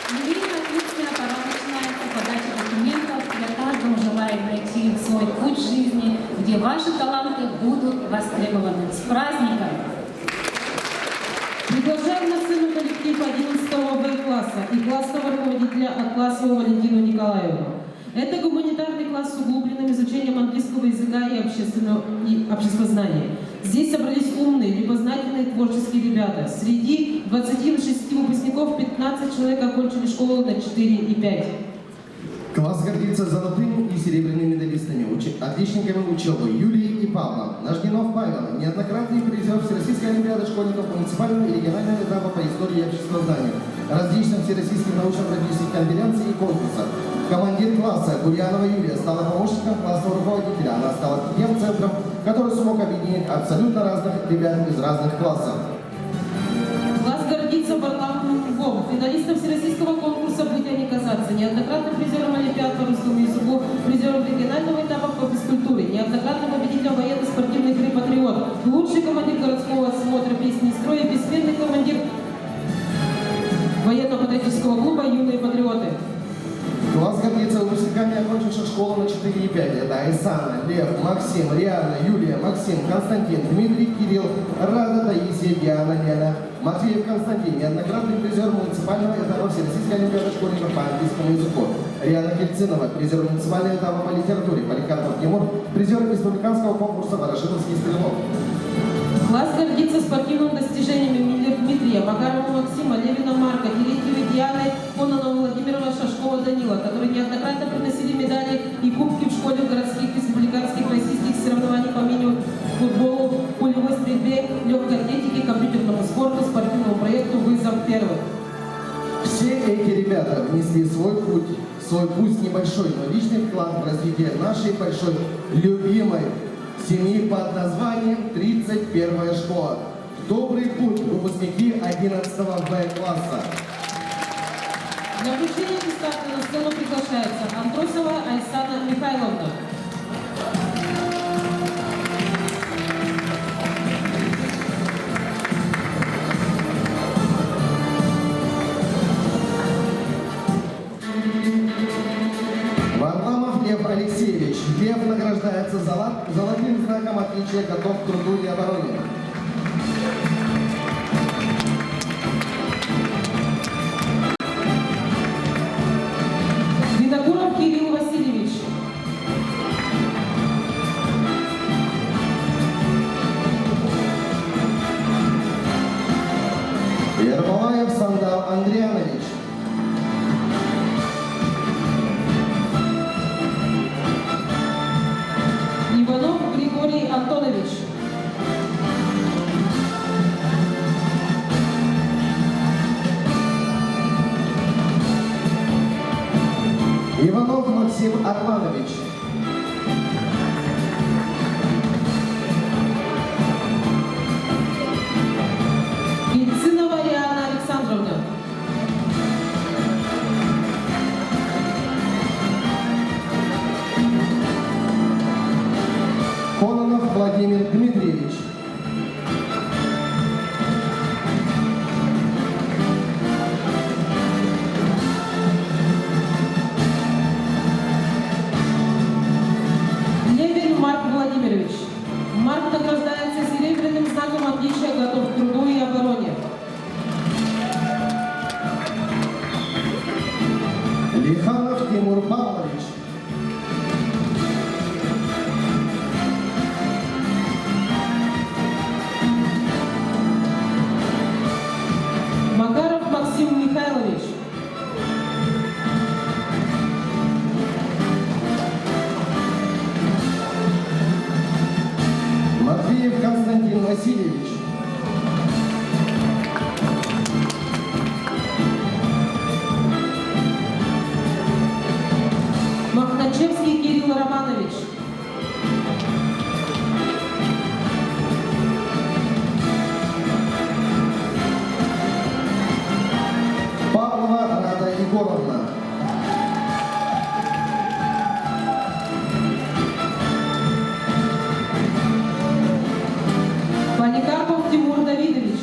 Время ответственная пора начинается подача документов. Я каждому желаю найти свой путь в жизни, где ваши таланты будут востребованы. С праздником! Приглашаем на сцену коллектив 11 Б класса и классного руководителя Атласову Валентину Николаевну. Это гуманитарный класс с углубленным изучением английского языка и обществознания. Здесь собрались умные, любознательные, творческие ребята. Среди 26 выпускников 15 человек окончили школу на 4 и 5. Класс гордится золотыми и серебряными медалистами, отличниками учебы Юлией и Павлом. Нажденов Павел, неоднократный призер Всероссийской олимпиады школьников муниципального и регионального этапа по истории и обществознанию, различных всероссийских научно-практических конференций и конкурсов. Командир класса Гурьянова Юлия стала помощником классного руководителя. Она стала тем центром, который смог объединить абсолютно разных ребят из разных классов. Класс гордится Варламовым Львом, финалистом всероссийского конкурса «Быть, а не казаться», неоднократным призером олимпиад по русскому языку, призером регионального этапа по физкультуре, неоднократным победителем военно-спортивной игры «Патриот», лучший командир городского смотра песни и строя, бессменный командир военно-патриотического клуба «Юные патриоты». Класс гордится выпускниками, окончивших школу на 4 и 5. Это Айсана, Лев, Максим, Риана, Юлия, Максим, Константин, Дмитрий, Кирилл, Рада, Таисия, Диана, Лена, Матвеев Константин, неоднократный призер муниципального этапа Всероссийской олимпиады школьников по английскому языку. Риана Кельцинова, призер муниципального этапа по литературе. Поликарпов Тимур, призер республиканского конкурса «Ворошиловский стрелок». Класс гордится спортивными достижениями Миллер Дмитрия, Макарова Максима, Левина Марка, Терентьевой Дианы, Кононова Владимирова, Шашкова Данила, которые неоднократно приносили медали и кубки в школе городских, республиканских, российских соревнований по мини-футболу, пулевой стрельбе, легкой атлетике, компьютерному спорту, спортивному проекту «Вызов первых». Все эти ребята внесли свой путь небольшой, но личный вклад в развитие нашей большой любимой семьи под названием 31-я школа. Добрый путь, выпускники 11 Б класса. Для вручения аттестата на сцену приглашается Антросова Айсана Михайловна. Варламов Лев Алексеевич. Васильевич. Лев награждается золотым знаком отличия «Готов к труду и обороне». Винокуров Кирилл Васильевич. Ермолаев Сандал Андрианович. Иванов Григорий Антонович. Иванов Максим Арманович. Винцинова Риана Александровна. Кононов Владимир Дмитриевич. Левин Марк Владимирович. Марк награждается серебряным знаком отличия «Готов к труду и обороне». Лиханов Тимур Павлович. Макаров Максим Михайлович. Матвеев Константин Васильевич. Махначевский Кирилл Романович. Павлова Рада Егоровна. Паникарпов Тимур Давидович.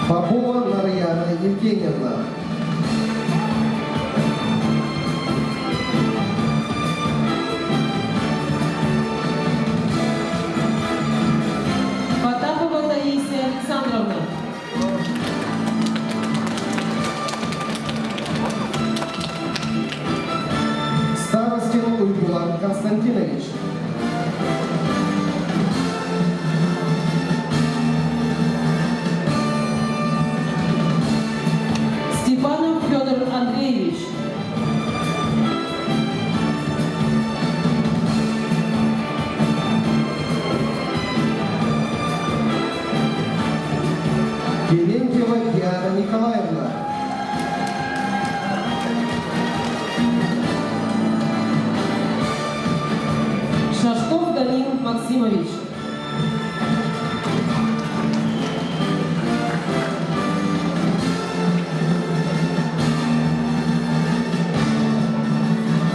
Попова Нарьяна Евгеньевна. Потапова Таисия Александровна. Старостин Уйбулан Константинович. Степанов Федор Андреевич. Терентьева Диана Николаевна. Шашков Данил Максимович.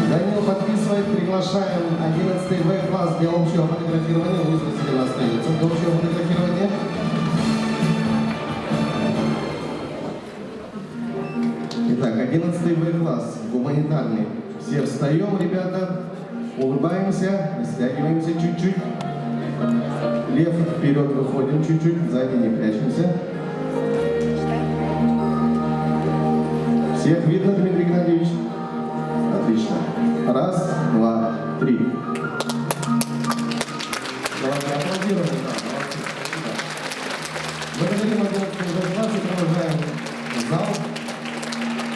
Данил подписывает, приглашаем 11 В-класс для общего фотографирования. Вызватель остается для общего фотографирования. Итак, 11 В-класс, гуманитарный. Все встаем, ребята, улыбаемся, растягиваемся чуть-чуть. Лев вперед выходим чуть-чуть, сзади не прячемся. Всех видно, Дмитрий Геннадьевич? Отлично. Раз, два, три. Давайте аплодируем. Да, молодцы, спасибо. Благодарим 11 продолжаем зал.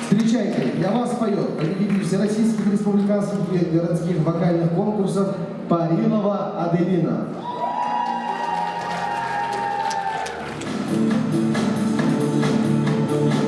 Встречайте, «Я вас» поет победитель всероссийских республиканских и городских вокальных конкурсов Парилова Аделина. Oh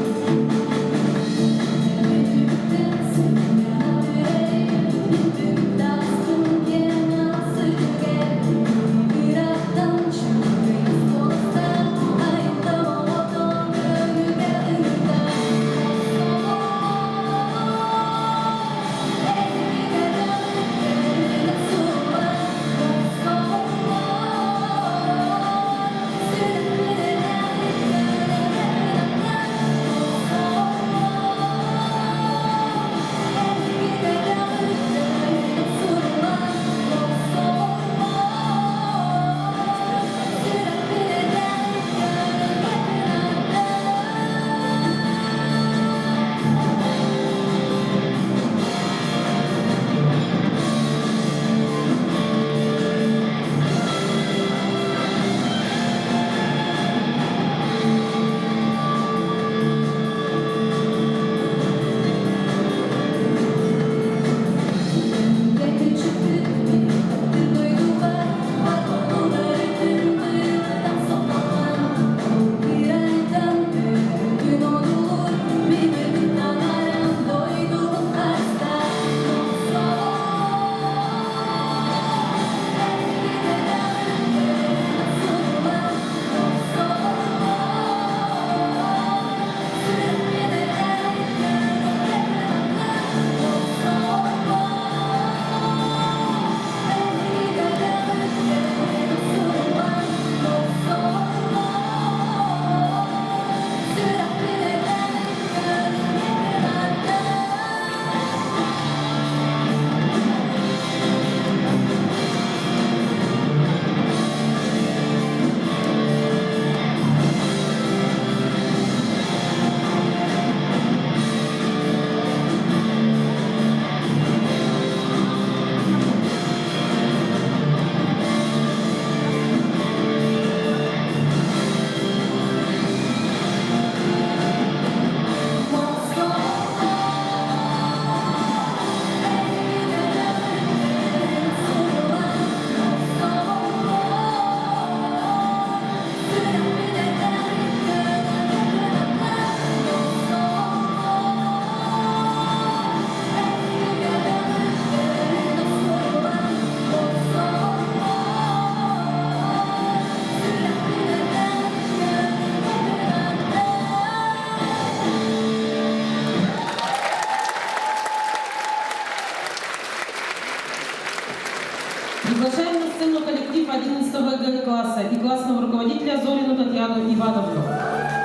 Зорину Татьяну Ивановну.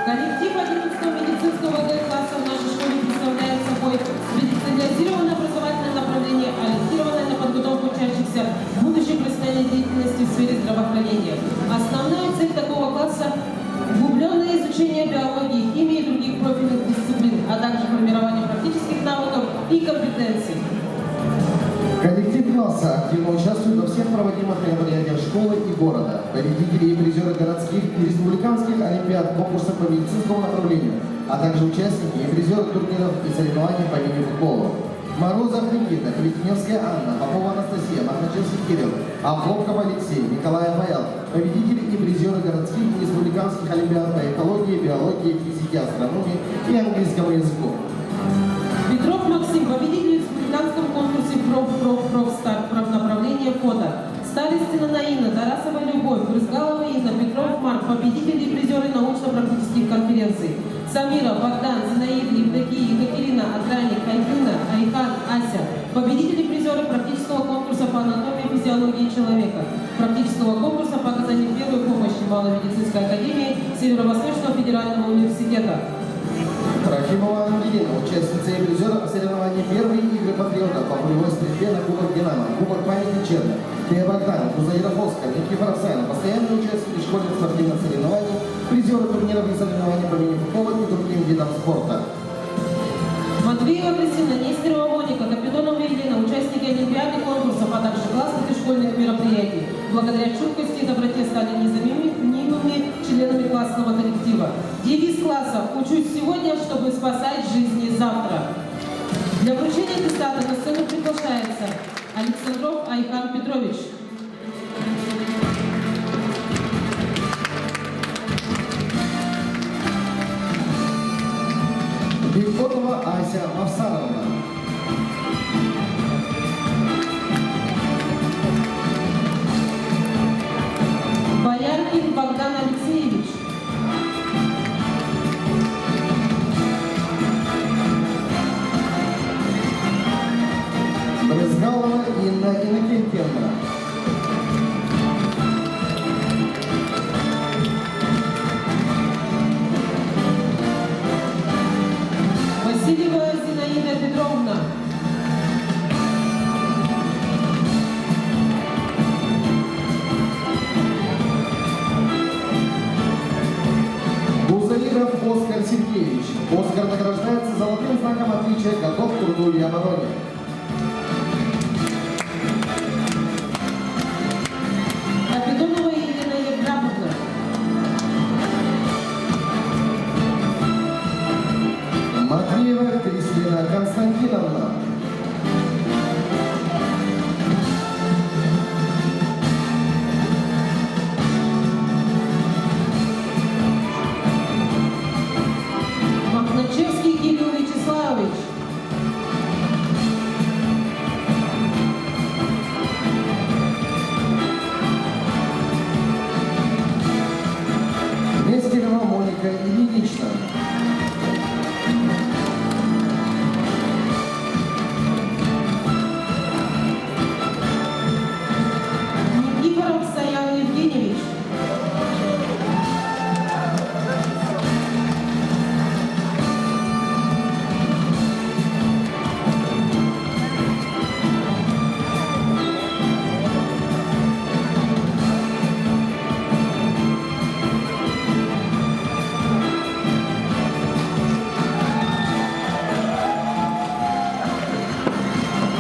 Коллектив 11-го медицинского Д-класса в нашей школе представляет собой специализированное образовательное направление, ориентированное на подготовку учащихся в будущей профессиональной деятельности в сфере здравоохранения. Основная цель такого класса – углубленное изучение биологии, химии и других профильных дисциплин, а также формирование практических навыков и компетенций. Коллектив класса активно участвует во всех проводимых мероприятиях школы и города. Победители и призеры городских и республиканских олимпиад, конкурсов по медицинскому направлению, а также участники и призеры турниров и соревнований по мини-футболу. Морозов Никита, Плетневская Анна, Попова Анастасия, Махначевский Кирилл, Авлопков Алексей, Николаев Павел, победители и призеры городских и республиканских олимпиад по экологии, биологии, физике, астрономии и английскому языку. Петров Максим, победитель в республиканском конкурсе профстарт направление фото. Старостина Наина, Тарасова Любовь, Брызгалова Инна, Петров Марк, победители и призеры научно-практических конференций. Самира, Богдан, Зинаида, Евдокия, Екатерина, Адраник, Альбина, Айхан, Ася. Победители и призеры практического конкурса по анатомии и физиологии человека. Практического конкурса по оказанию первой помощи Малой медицинской академии Северо-Восточного федерального университета. Трофимова Ангелина, участница и призер соревнований «Первые игры патриотов» по боевой стрельбе на Кубок «Динамо», Кубок памяти Черных, Тея Богданов, Кузаиров Оскар, Никифоров Сайна, постоянные участники школьных спортивных соревнований, призеры турниров и соревнований по мини-футболу и другим видам спорта. Матвеева Кристина, Нестерова Моника, Капитонова Елена, участники олимпиады, конкурсов, а также классных и школьных мероприятий. Благодаря чуткости и доброте стали незаменимыми членами классного коллектива. Девиз класса «Учусь сегодня, чтобы спасать жизни завтра». Для вручения аттестата на сцену приглашается Александров Айхан Петрович. Бекотова Ася Мавсаровна. Бояркин Богдан Алексеевич. Брызгалова Инна Иннокентьевна. Васильева Зинаида Петровна. Гузаиров Оскар Сергеевич. Оскар награждается золотым знаком отличия «Готов к труду и обороне». Капитонова Елена Евграфовна. Матвеева Кристина Константиновна. Махначевский Кирилл Вячеславович. Нестерова Моника Ильинична. Никифоров Саян Евгеньевич.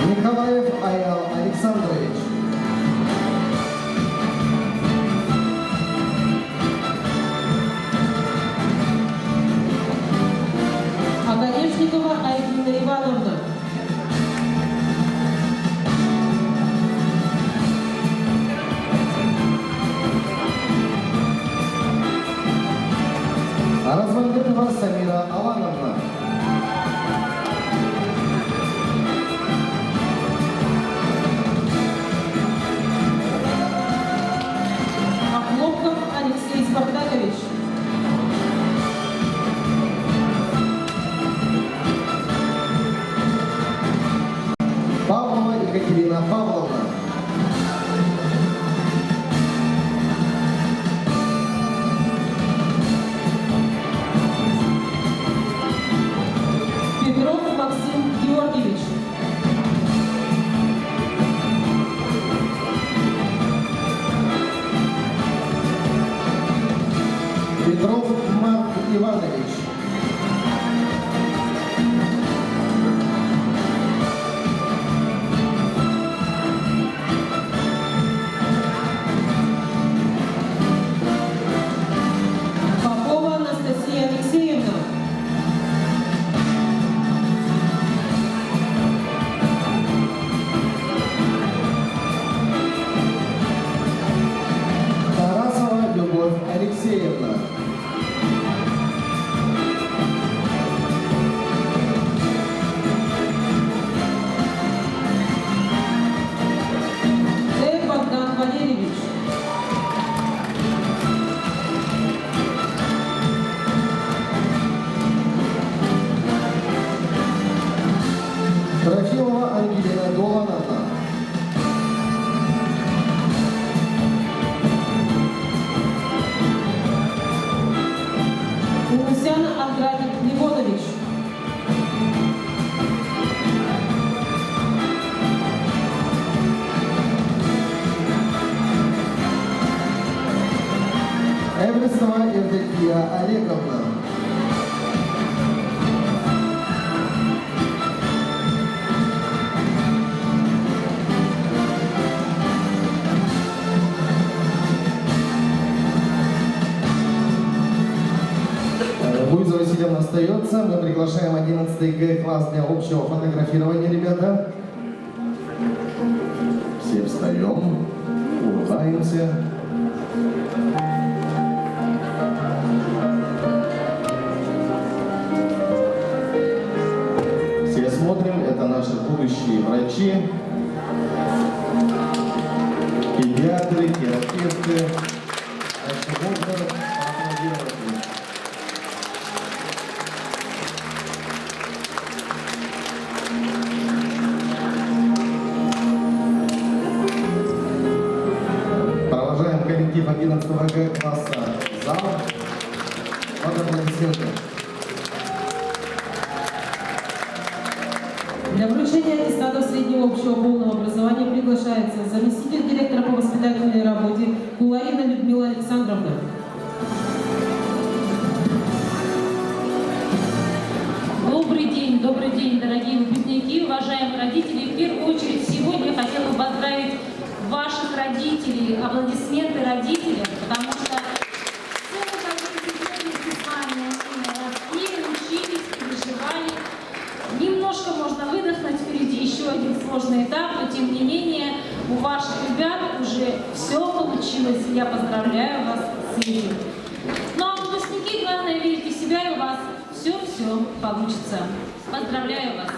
Николаев Аял Александрович. Огонечникова Айгина Ивановна. Развальденова Самира Алановна. Охлопков Алексей Спартакович. Павлова Екатерина Павловна. Петров Марк Иванович. Попова Анастасия Алексеевна. Тарасова Любовь Алексеевна. Д. Богдан Валерьевич. Трофимова Ангелина Голановна. Умусян Андрадик Левонович. Эврисова Евдокия Олеговна. Луиза Васильевна остается. Мы приглашаем 11 Г класс для общего фотографирования, ребята. Все встаем, улыбаемся. Все смотрим, это наши будущие врачи, педиатры, терапевты. Так что можно поаплодировать им. Провожаем коллектив 11 Г класса в зал. Вот аплодисменты. Для вручения аттестатов среднего общего полного образования приглашается заместитель директора по воспитательной работе Куларина Людмила Александровна. Добрый день, дорогие выпускники, уважаемые родители. В первую очередь сегодня я хотела бы поздравить ваших родителей, аплодисменты родителям, потому что все мы как-то с вами росли, учились, переживали. Немножко можно выдохнуть, впереди еще один сложный этап, но тем не менее у ваших ребят уже все получилось. Я поздравляю вас с этим. Ну а выпускники, главное, верьте в себя, и у вас все получится. Поздравляю вас.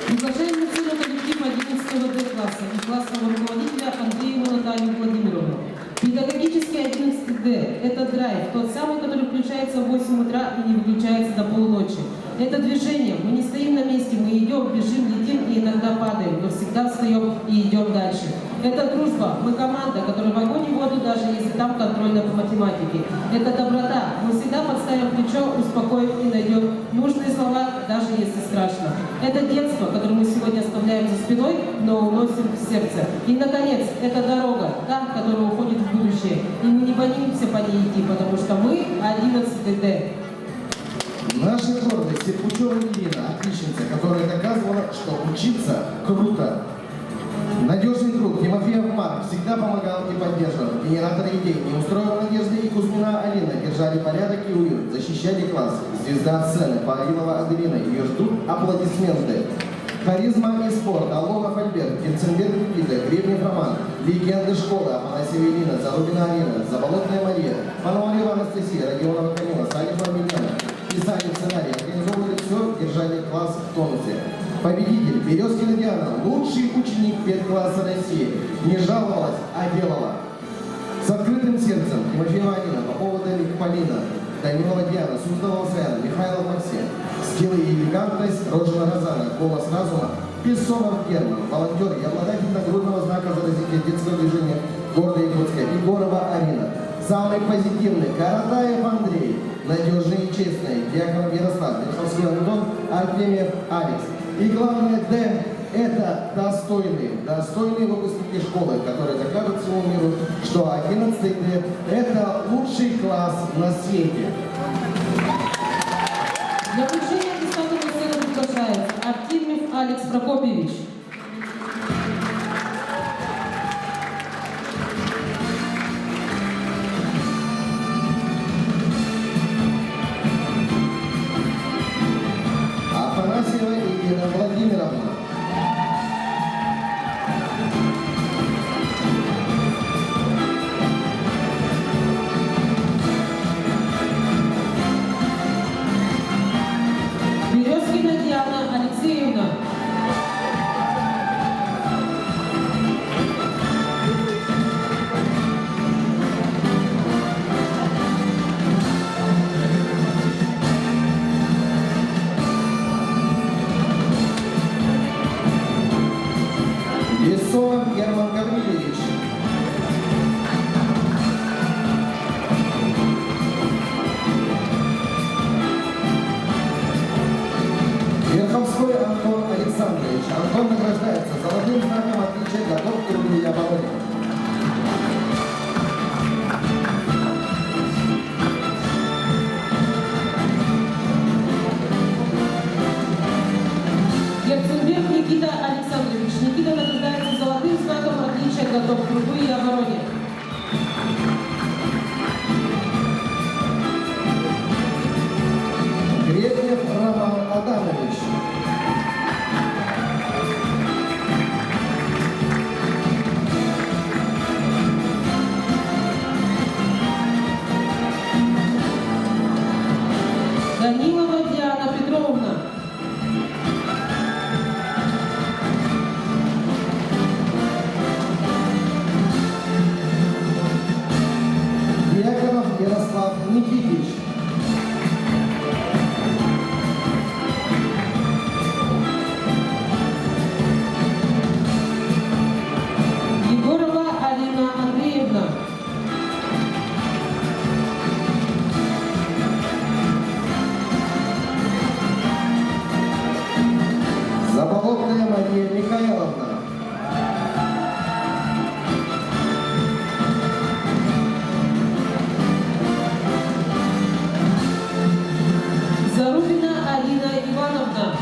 Приглашаем на сцену коллектив 11 Д класса и классного руководителя Андрееву Наталью Владимировну. Педагогический 11 Д – это драйв, тот самый, который включается в 8 утра и не выключается до полуночи. Это движение, мы не стоим на месте, мы идем, бежим, летим и иногда падаем, но всегда встаем и идем дальше. Это дружба, мы команда, которая в огонь и воду, даже если там контрольная по математике. Это доброта, мы всегда подставим плечо, успокоим и найдем нужные слова, даже если страшно. Это детство, которое мы сегодня оставляем за спиной, но уносим в сердце. И, наконец, это дорога, та, которая уходит в будущее. И мы не боимся по ней идти, потому что мы 11 Д. Наша гордость Серпучева Ирина, отличница, которая доказывала, что учиться круто. Надежный друг Тимофеев Марк всегда помогал и поддерживал. Генератор идей Неустроева Надежда и Кузьмина Алина держали порядок и уют, защищали класс. Звезда сцены Павлова Аделина, ее ждут аплодисменты. Харизма и спорт Алонов Альберт, Кирценберг Никита, Гребнев Роман, легенды школы Афанасьева Ирина, Зарубина Алина, Заболотная Мария, Пономарева Анастасия, Родионова Камила, Салихова Милена. Писали сценарий, организовывали все, держали класс в тонусе. Победитель Березкина Диана, лучший ученик педкласса России, не жаловалась, а делала. С открытым сердцем Тимофеева Анина, Попова Полина, Данилова Диана, Суздалова Свяна, Михайлов Максим, скиллы и элегантность Рожина Розана, голос разума, Песонов Герман, волонтер и обладатель нагрудного знака за развитие детского движения города Якутска, Егорова Арина. Самый позитивный Каратаев Андрей, надежный и честный Дьяконов Ярослав, Верховской Антон, Артемьев Алекс. И главное, Д. это достойные выпускники школы, которые докажут всему миру, что 11 Д – это лучший класс на свете. Для вручения аттестата на сцену приглашается Артемьев Алекс Прокопьевич. Афанасьева Ирина Владимировна. Березкина Диана Алексеевна. Бессонов Герман Гаврилович. Верховской Антон Александрович. Антон награждается золотым знаком отличия готов к труду и обороне. Герценберг Никита Александрович. Никита награждается золотым знаком отличия готов к труду и обороне. Гребнев Роман Адамович. Данилова Диана Петровна. Дьяконов Ярослав Никитич. Егорова Алина Андреевна. Заболотная Мария Михайловна. Зарубина Алина Ивановна.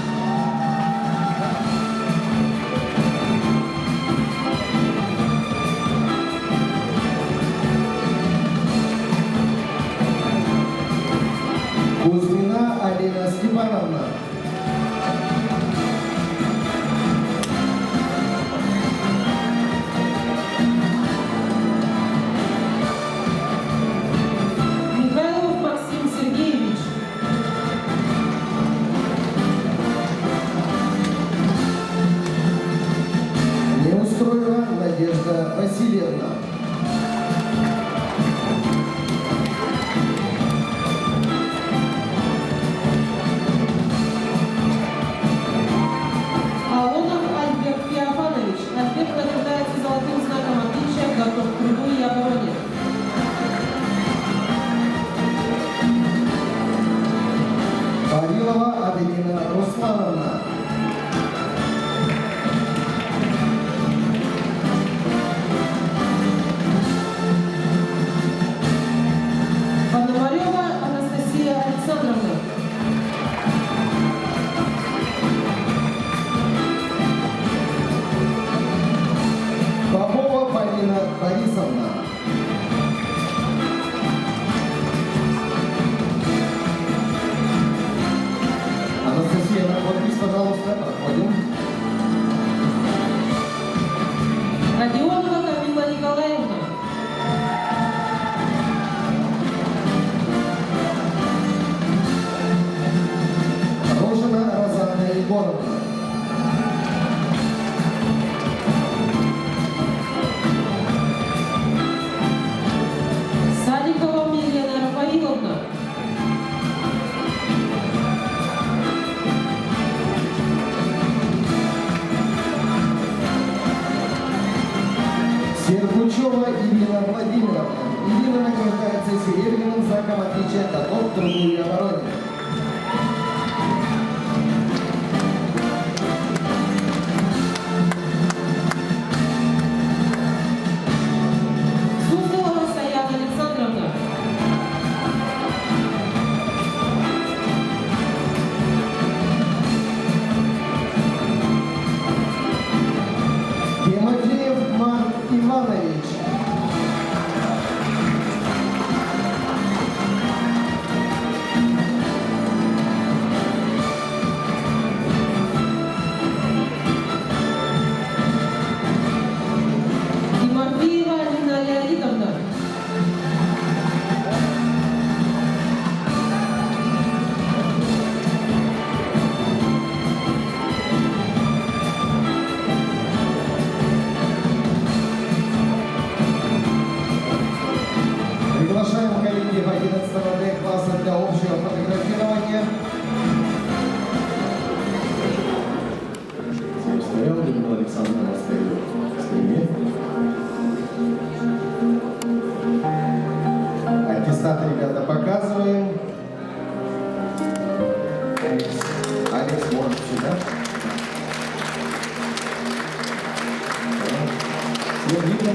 Кузьмина Алина Степановна. Михайлов Максим Сергеевич. Неустроева Надежда Васильевна. Алонов Альберт Феофанович. Альберт награждается золотым знаком отличия готов к труду и обороне. Павилова Аделина Руслановна. Пономарева Анастасия Александровна. Попова Полина Борисовна. Анастасия, находитесь, пожалуйста, проходим. Родионова Камила Николаевна. Рожина Розанна Егоровна. Садикова Милена Рафаиловна. Сергучева Ирина Владимировна. Ирина награждается серебряным знаком отличия готов к труду и обороне.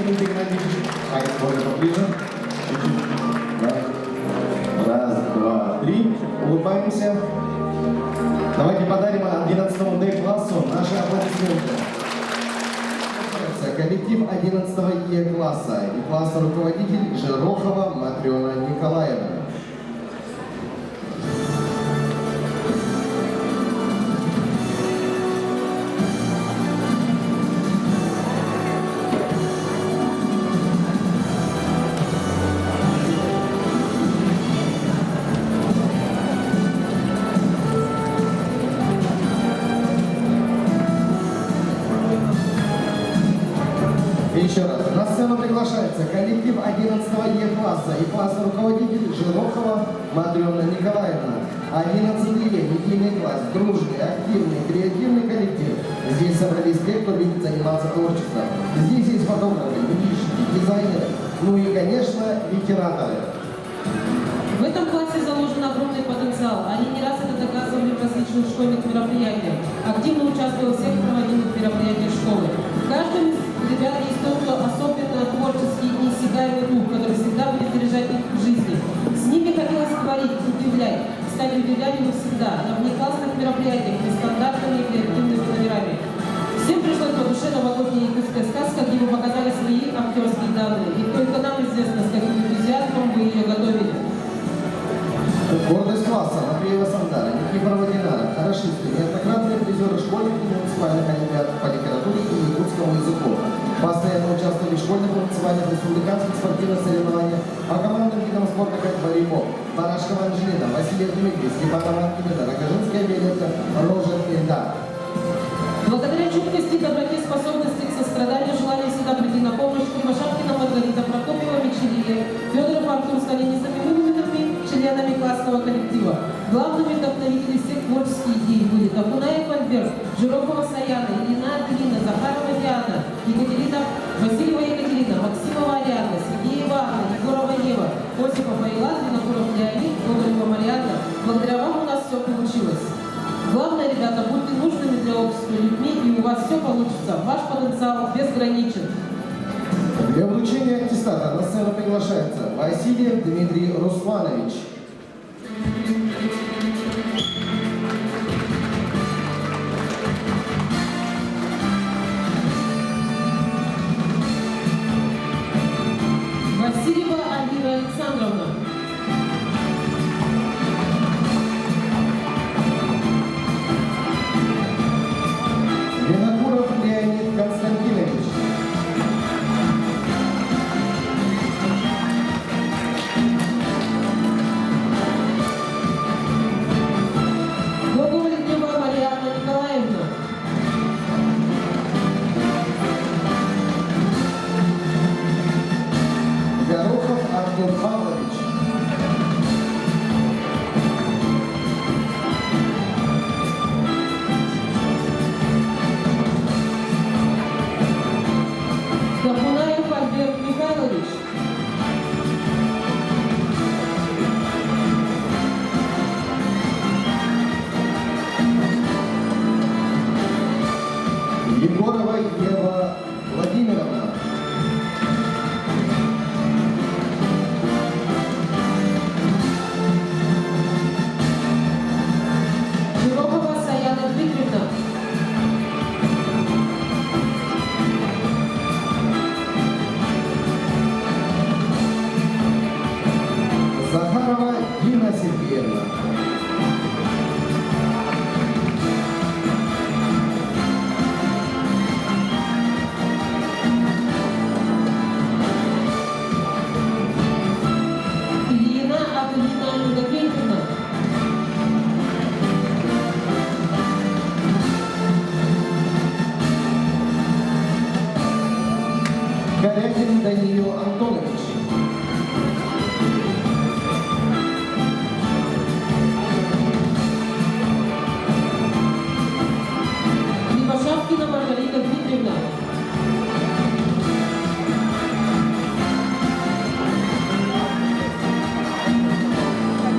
Дмитрий Геннадьевич. Можно поближе. Да. Раз, два, три. Улыбаемся. Давайте подарим 11 Д-классу наши аплодисменты. Коллектив 11 Е-класса и классный руководитель Жирохова Матрена Николаевна. Еще раз. На сцену приглашается коллектив 11 Е-класса и классный руководитель Жирохова Матрена Николаевна. 11 Е, недельный класс, дружный, активный, креативный коллектив. Здесь собрались те, кто любит заниматься творчеством. Здесь есть фотографы, графики, дизайнеры, ну и, конечно, литераторы. В этом классе заложен огромный потенциал. Они не раз это доказывали в различных школьных мероприятиях. Активно участвовали во всех проводимых мероприятиях школы. В каждом из ребят есть тот, кто особенно творческий и неиссякаемый дух, который всегда будет заряжать их в жизни. С ними хотелось говорить, удивлять. Кстати, удивляли мы всегда на внеклассных мероприятиях, нестандартными и креативными номерами. Всем пришлось по душе новогодняя якутская сказка, где вы показали свои актерские данные. И только нам известно, с каким энтузиазмом вы ее готовили. Гордость класса Матвеева Сандара, Никифорова Динара, хорошисты, неоднократные призеры школьных и муниципальных олимпиад по литературе и якутскому языку. Постоянно участвовали в школьных танцеваниях, республиканских спортивных соревнованиях, по командным видам спорта как волейбол. Барашкова Анжелина, Василий Дмитрий, Степанова Антонина, Рогожинская Виолетта, Рожер Ильдар. Благодаря чуткости, доброте, способности к состраданию, желанию всегда прийти на помощь, Кривошапкина Маргарита, Прокопьева Мичелия, Федоров Артур стали незаменимыми членами классного коллектива. Главными вдохновителями всех творческих идей были Токунаев Альберт, Жирохова Саяна, Ильина Аделина, Захарова Диана, Екатерина, Васильева Екатерина, Максимова Ариадна, Сергеева Анна, Егорова Ева, Осипов Айлат, Винокуров Леонид, Тодорова Марьяна. Благодаря вам у нас все получилось. Главное, ребята, будьте нужными для общества людьми, и у вас все получится. Ваш потенциал безграничен. Для вручения аттестата на сцену приглашается Васильев Дмитрий Русланович. Васильева Альбина Александровна. Винокуров Леонид Константинович. Гоголева Марьяна Николаевна. Горохов Артур Павлович. Токунаев Альберт Михайлович. Егорова Ева Владимировна. Жирохова Саяна Дмитриевна. Захарова Дина Сергеевна. Ильина Аделина Иннокентьевна. Корякин Даниил Антонович. Кривошапкина Маргарита Дмитриевна.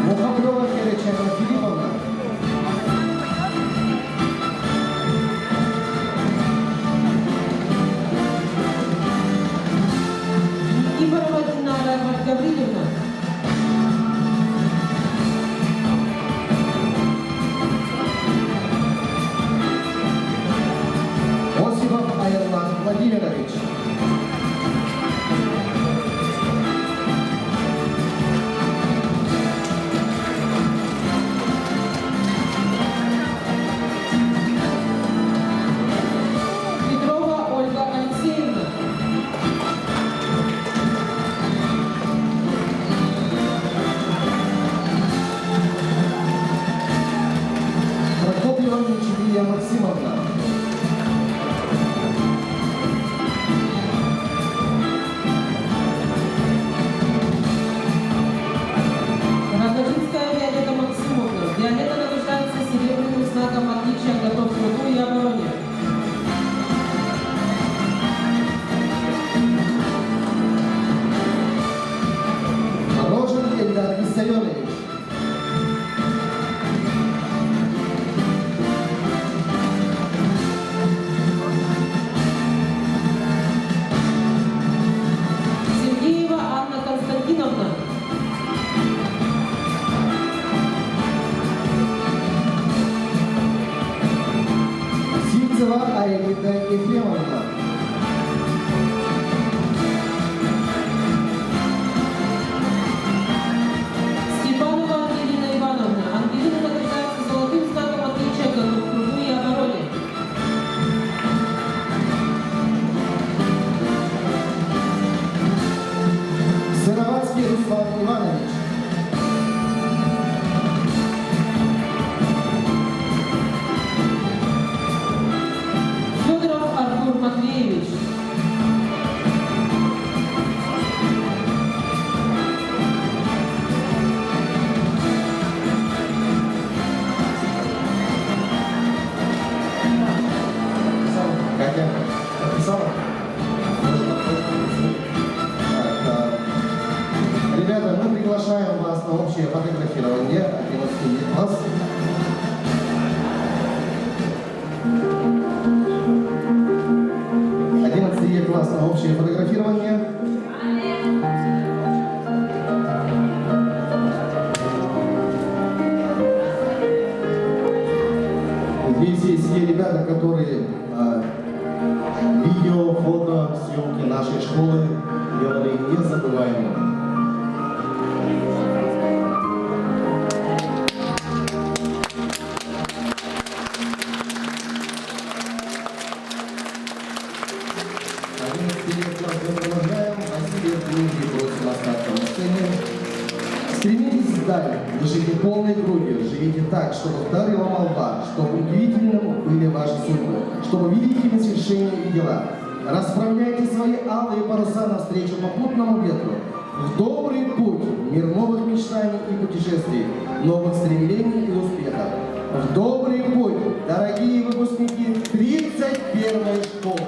Мухомрова Киричева Филипповна. Семенович. Сергеева Анна Константиновна. Сивцева Аэлита Ефремовна. Степанова Ангелина Ивановна. Ангелина награждается золотым знаком отличия в труду и обороне. Сыровацкий Руслан Иванович. Федоров Артур Матвеевич. Катя, написала? Ребята, мы приглашаем вас на общее фотографирование 11 класс. Класс на общее фотографирование. Здесь есть те ребята, которые видео, фото, съемки нашей школы делали незабываемыми. Стремитесь вдаль, дышите полной грудью, живите так, чтобы вдарила молва, чтобы удивительным были ваши судьбы, чтобы великими свершения и дела. Расправляйте свои алые паруса навстречу попутному ветру, в добрый путь, мир новых мечтаний и путешествий, новых стремлений и успехов. В добрый путь, дорогие выпускники 31-й школы.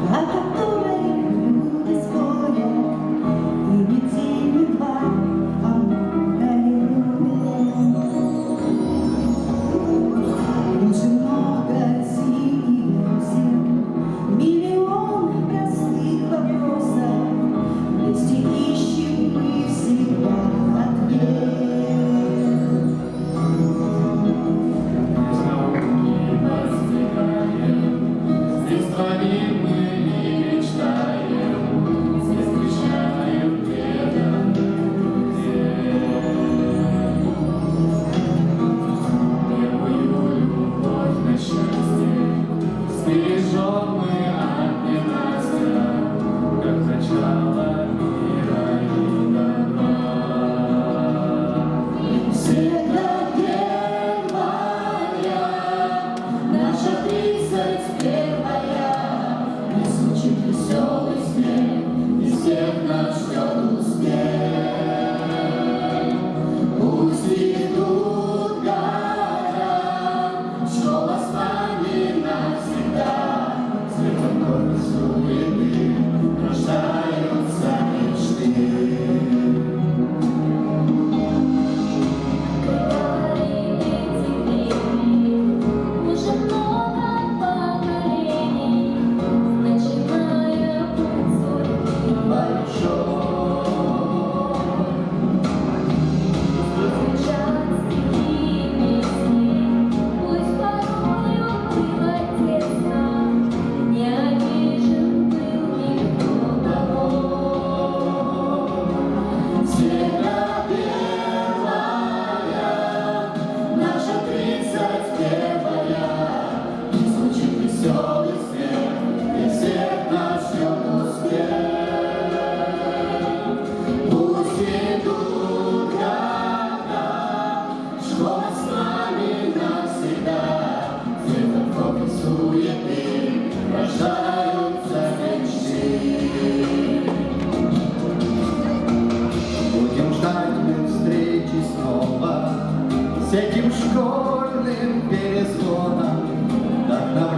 О которой люди спорят, и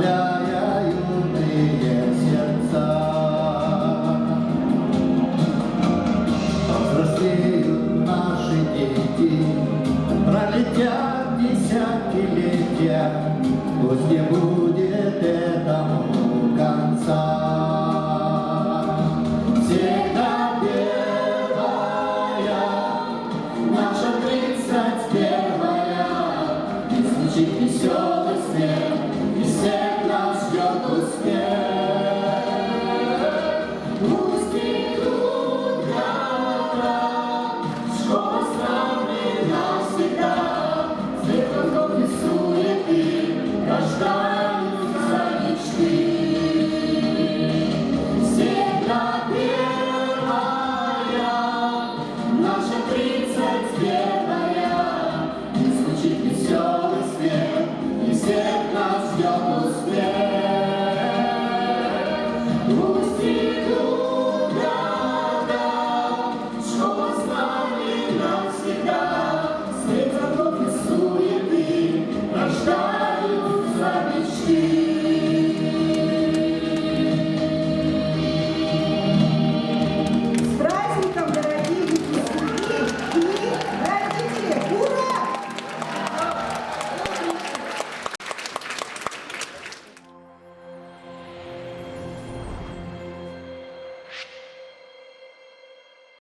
оживляя юные сердца. Повзрослеют наши дети, пролетят десятилетия, пусть не будет этому конца. Всегда первая, наша 31-я, и звучит веселый смех, и всех нас ждет успех. Пусть идут года, школа страны навсегда, светлых и суеты рождаются мечты. Всегда первая, наша 31-я, и звучит веселый смех, и всех нас ждет успех. Пусть идут года, школа с нами навсегда, свет закон и суеты рождаются мечты.